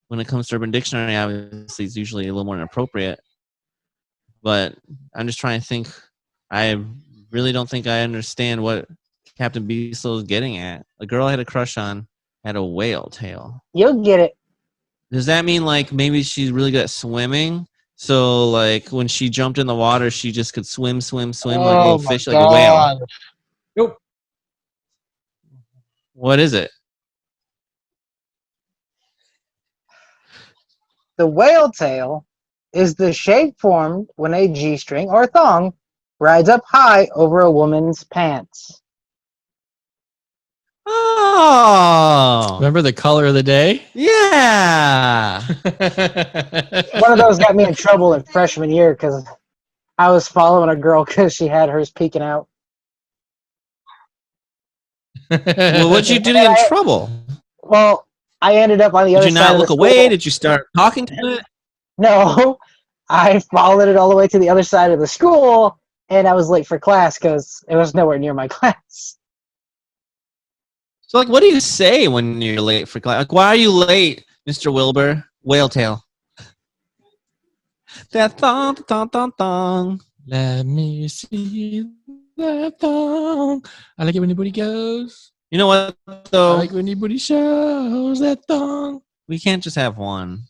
when it comes to Urban Dictionary, obviously it's usually a little more inappropriate, but I'm just trying to think. I really don't think I understand what Captain Beasel is getting at. A girl I had a crush on had a whale tail. You'll get it. Does that mean like maybe she's really good at swimming? So like when she jumped in the water, she just could swim like a little my fish, like a whale. God. Nope. What is it? The whale tail is the shape formed when a G-string or thong rides up high over a woman's pants. Oh, Remember the color of the day? yeah. One of those got me in trouble in freshman year because I was following a girl because she had hers peeking out. Well, what'd you do to get in trouble? Well, I ended up on the Did other you side not of the look away? school. Did you start talking to it? No, I followed it all the way to the other side of the school, and I was late for class because it was nowhere near my class. So, like, what do you say when you're late for class? Like, why are you late, Mr. Wilbur? Whale tail. That thong, thong, thong, thong. Let me see that thong. I like it when anybody goes. You know what, I though? like when anybody shows that thong. We can't just have one.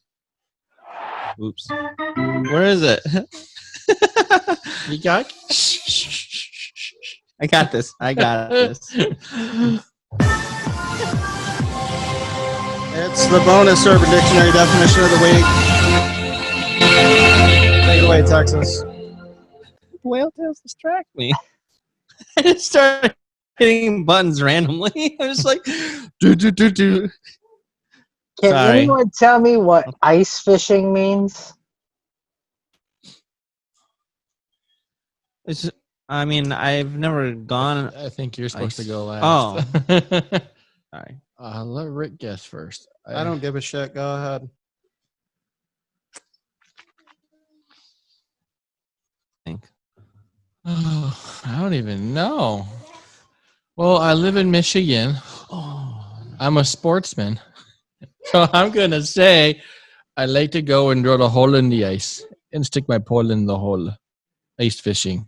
Oops. Where is it? Peacock? I got this. I got this. It's the bonus Urban Dictionary definition of the week. Take it away, Texas. Whale tails distract me. I just started hitting buttons randomly. I was like, do. Can Sorry. anyone tell me what ice fishing means? It's, I mean, I've never gone. I think you're supposed to go last. Oh. Sorry. Let Rick guess first. I don't give a shit. Go ahead. Think. Oh, I don't even know. Well, I live in Michigan. I'm a sportsman. So I'm going to say I like to go and drill a hole in the ice and stick my pole in the hole. Ice fishing.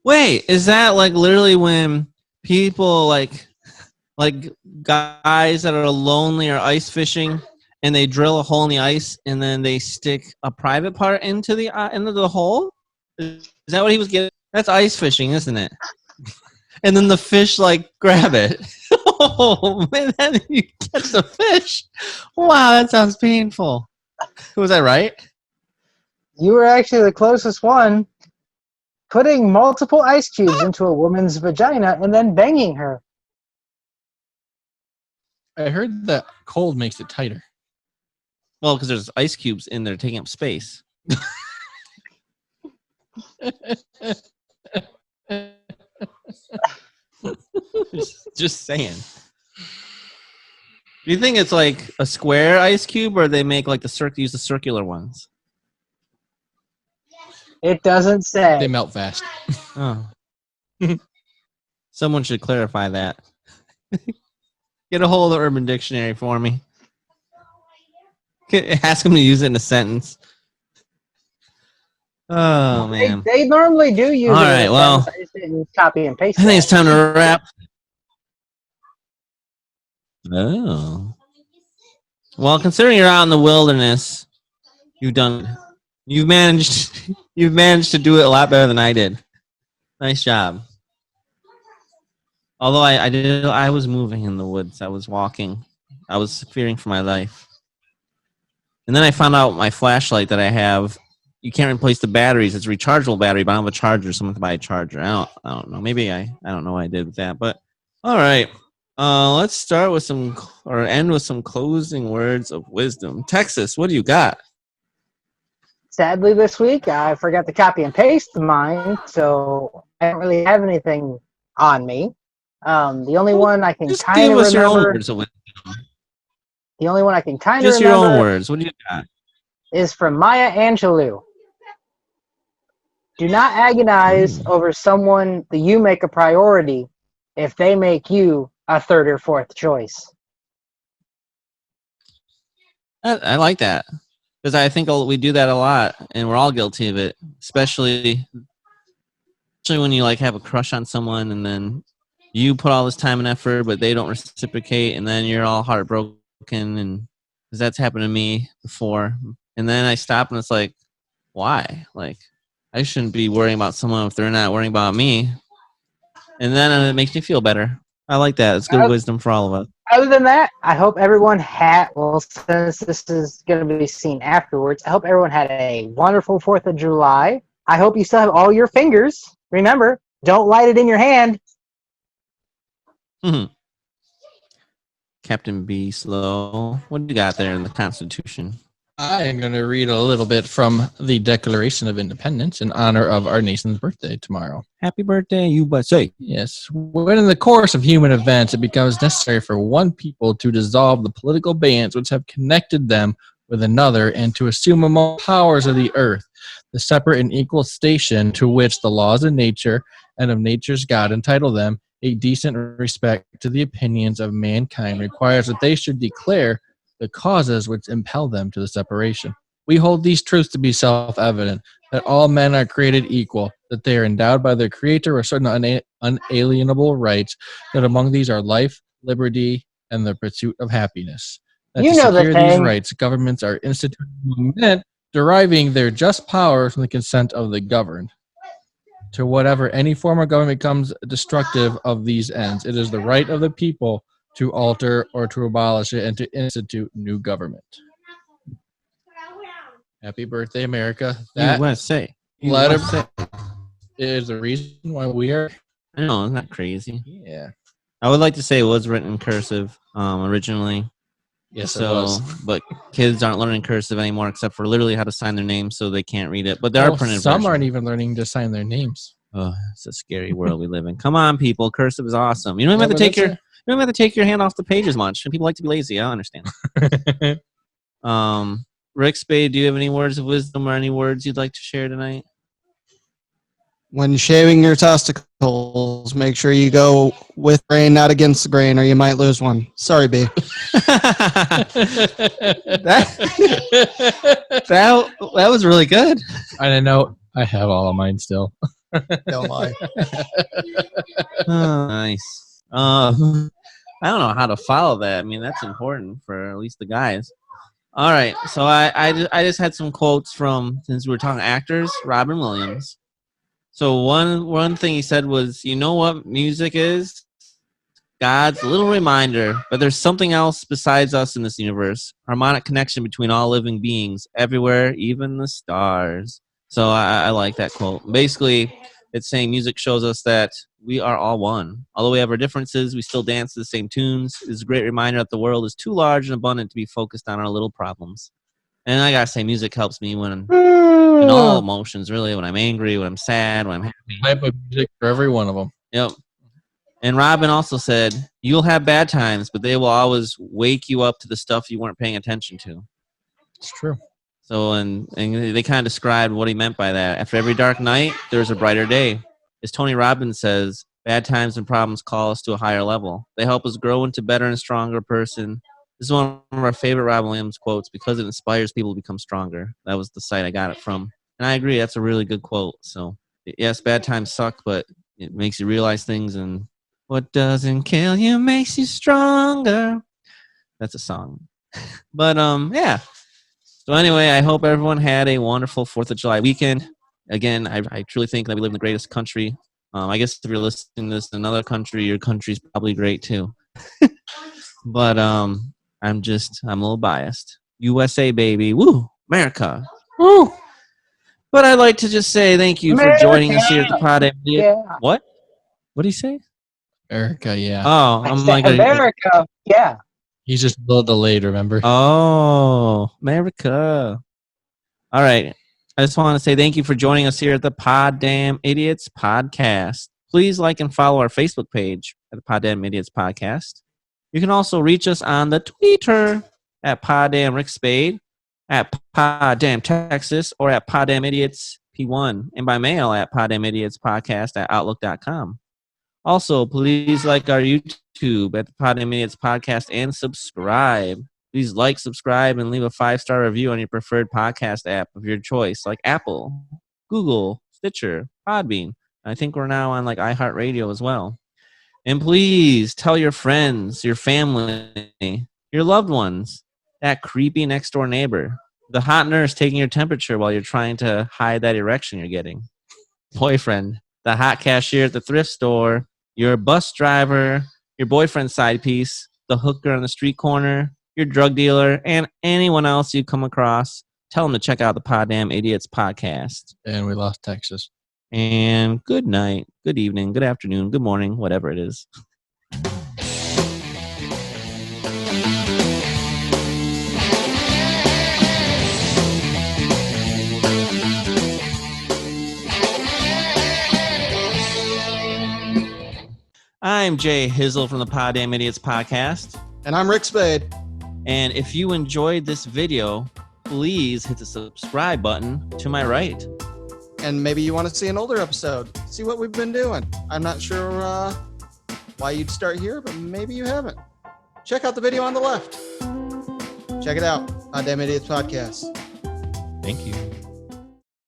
Wait, is that like literally when people like guys that are lonely are ice fishing and they drill a hole in the ice and then they stick a private part into the hole? Is that what he was getting? That's ice fishing, isn't it? And then the fish like grab it. Oh man, then you catch the fish. Wow, that sounds painful. Was I right? You were actually the closest one. Putting multiple ice cubes into a woman's vagina and then banging her. I heard that cold makes it tighter. Well, because there's ice cubes in there taking up space. Just saying. Do you think it's like a square ice cube, or they make like use the circular ones? It doesn't say. They melt fast. Oh. Someone should clarify that. Get a hold of the Urban Dictionary for me. Ask them to use it in a sentence. Oh man! They normally do use All it. right, well, I just didn't copy and paste. I think it's that. time to wrap. Oh. Well, considering you're out in the wilderness, you've managed to do it a lot better than I did. Nice job. Although I was moving in the woods. I was walking. I was fearing for my life. And then I found out my flashlight that I have, you can't replace the batteries. It's a rechargeable battery, but I don't have a charger, so I'm going to buy a charger. I don't know. Maybe I don't know what I did with that. But all right. Let's start with end with some closing words of wisdom. Texas, what do you got? Sadly, this week I forgot to copy and paste mine, so I don't really have anything on me. The only one I can Just kind give of us your own remember. words of wisdom. The only one I can kind of Just your remember own words. What do you got? is from Maya Angelou. Do not agonize over someone that you make a priority if they make you a third or fourth choice. I like that because I think we do that a lot, and we're all guilty of it. Especially when you like have a crush on someone, and then you put all this time and effort, but they don't reciprocate, and then you're all heartbroken. And because that's happened to me before, and then I stop, and it's like, why? Like, I shouldn't be worrying about someone if they're not worrying about me. And then it makes me feel better. I like that. It's good wisdom for all of us. Other than that, I hope everyone since this is going to be seen afterwards, I hope everyone had a wonderful 4th of July. I hope you still have all your fingers. Remember, don't light it in your hand. Mm-hmm. Captain B. Slow. What do you got there in the Constitution? I am going to read a little bit from the Declaration of Independence in honor of our nation's birthday tomorrow. Happy birthday, USA. Yes. When in the course of human events it becomes necessary for one people to dissolve the political bands which have connected them with another and to assume among powers of the earth the separate and equal station to which the laws of nature and of nature's God entitle them, a decent respect to the opinions of mankind requires that they should declare the causes which impel them to the separation. We hold these truths to be self-evident, that all men are created equal, that they are endowed by their Creator with certain unalienable rights, that among these are life, liberty, and the pursuit of happiness. That You to know the secure these thing. rights, governments are instituted among men, deriving their just power from the consent of the governed. to whatever any form of government becomes destructive of these ends. It is the right of the people to alter or to abolish it and to institute new government. Happy birthday, America. That USA. letter USA. is the reason why we are. I know, isn't that crazy? Yeah. I would like to say it was written in cursive originally. Yes, it So, was. but kids aren't learning cursive anymore except for literally how to sign their name so they can't read it. But there are printed Some versions. aren't even learning to sign their names. Oh, it's a scary world we live in. Come on, people. Cursive is awesome. You don't even have to Yeah, take but your you don't have to take your hand off the page as much. And people like to be lazy. I understand. Ric Spade, do you have any words of wisdom or any words you'd like to share tonight? When shaving your testicles, make sure you go with grain, not against the grain, or you might lose one. Sorry, B. That was really good. I know. I have all of mine still. Don't lie. Oh, nice. I don't know how to follow that. I mean, that's important for at least the guys. All right. So I just had some quotes from, since we were talking actors, Robin Williams. So one thing he said was, you know what music is? God's little reminder, but there's something else besides us in this universe. Harmonic connection between all living beings, everywhere, even the stars. So I like that quote. Basically, it's saying music shows us that we are all one. Although we have our differences, we still dance to the same tunes. It's a great reminder that the world is too large and abundant to be focused on our little problems. And I gotta say, music helps me when in all emotions, really. When I'm angry, when I'm sad, when I'm happy. Type of music for every one of them. Yep. And Robin also said, you'll have bad times, but they will always wake you up to the stuff you weren't paying attention to. It's true. So, and they kind of described what he meant by that. After every dark night, there's a brighter day. As Tony Robbins says, bad times and problems call us to a higher level. They help us grow into a better and stronger person. This is one of our favorite Robin Williams quotes because it inspires people to become stronger. That was the site I got it from. And I agree, that's a really good quote. So, yes, bad times suck, but it makes you realize things, and what doesn't kill you makes you stronger. That's a song. But, yeah. So anyway, I hope everyone had a wonderful 4th of July weekend. Again, I truly think that we live in the greatest country. I guess if you're listening to this in another country, your country's probably great too. But I'm a little biased. USA, baby. Woo! America. Woo! But I'd like to just say thank you for joining us here at the Poddamn Idiotz. Yeah. What? What did he say? Erica, yeah. Oh, I I'm said like America. Yeah. He's just a little delayed, remember? Oh, America. All right. I just want to say thank you for joining us here at the Poddamn Idiotz Podcast. Please like and follow our Facebook page at the Poddamn Idiotz Podcast. You can also reach us on the Twitter at Poddamn Ric Spade, at Poddamn Texas, or at Poddamn Idiotz P1, and by mail at Poddamn Idiotz Podcast at Outlook.com. Also, please like our YouTube at the Poddamn Idiotz Podcast and subscribe. Please like, subscribe, and leave a 5-star review on your preferred podcast app of your choice, like Apple, Google, Stitcher, Podbean. I think we're now on like iHeartRadio as well. And please tell your friends, your family, your loved ones, that creepy next door neighbor, the hot nurse taking your temperature while you're trying to hide that erection you're getting, boyfriend, the hot cashier at the thrift store, your bus driver, your boyfriend's side piece, the hooker on the street corner, your drug dealer, and anyone else you come across. Tell them to check out the Poddamn Idiotz Podcast. And we lost Texas. And good night, good evening, good afternoon, good morning, whatever it is. I'm J Hizzle from the Poddamn Idiotz Podcast. And I'm Ric Spade. And if you enjoyed this video, please hit the subscribe button to my right. And maybe you want to see an older episode. See what we've been doing. I'm not sure why you'd start here, but maybe you haven't. Check out the video on the left. Check it out. Poddamn Idiotz Podcast. Thank you.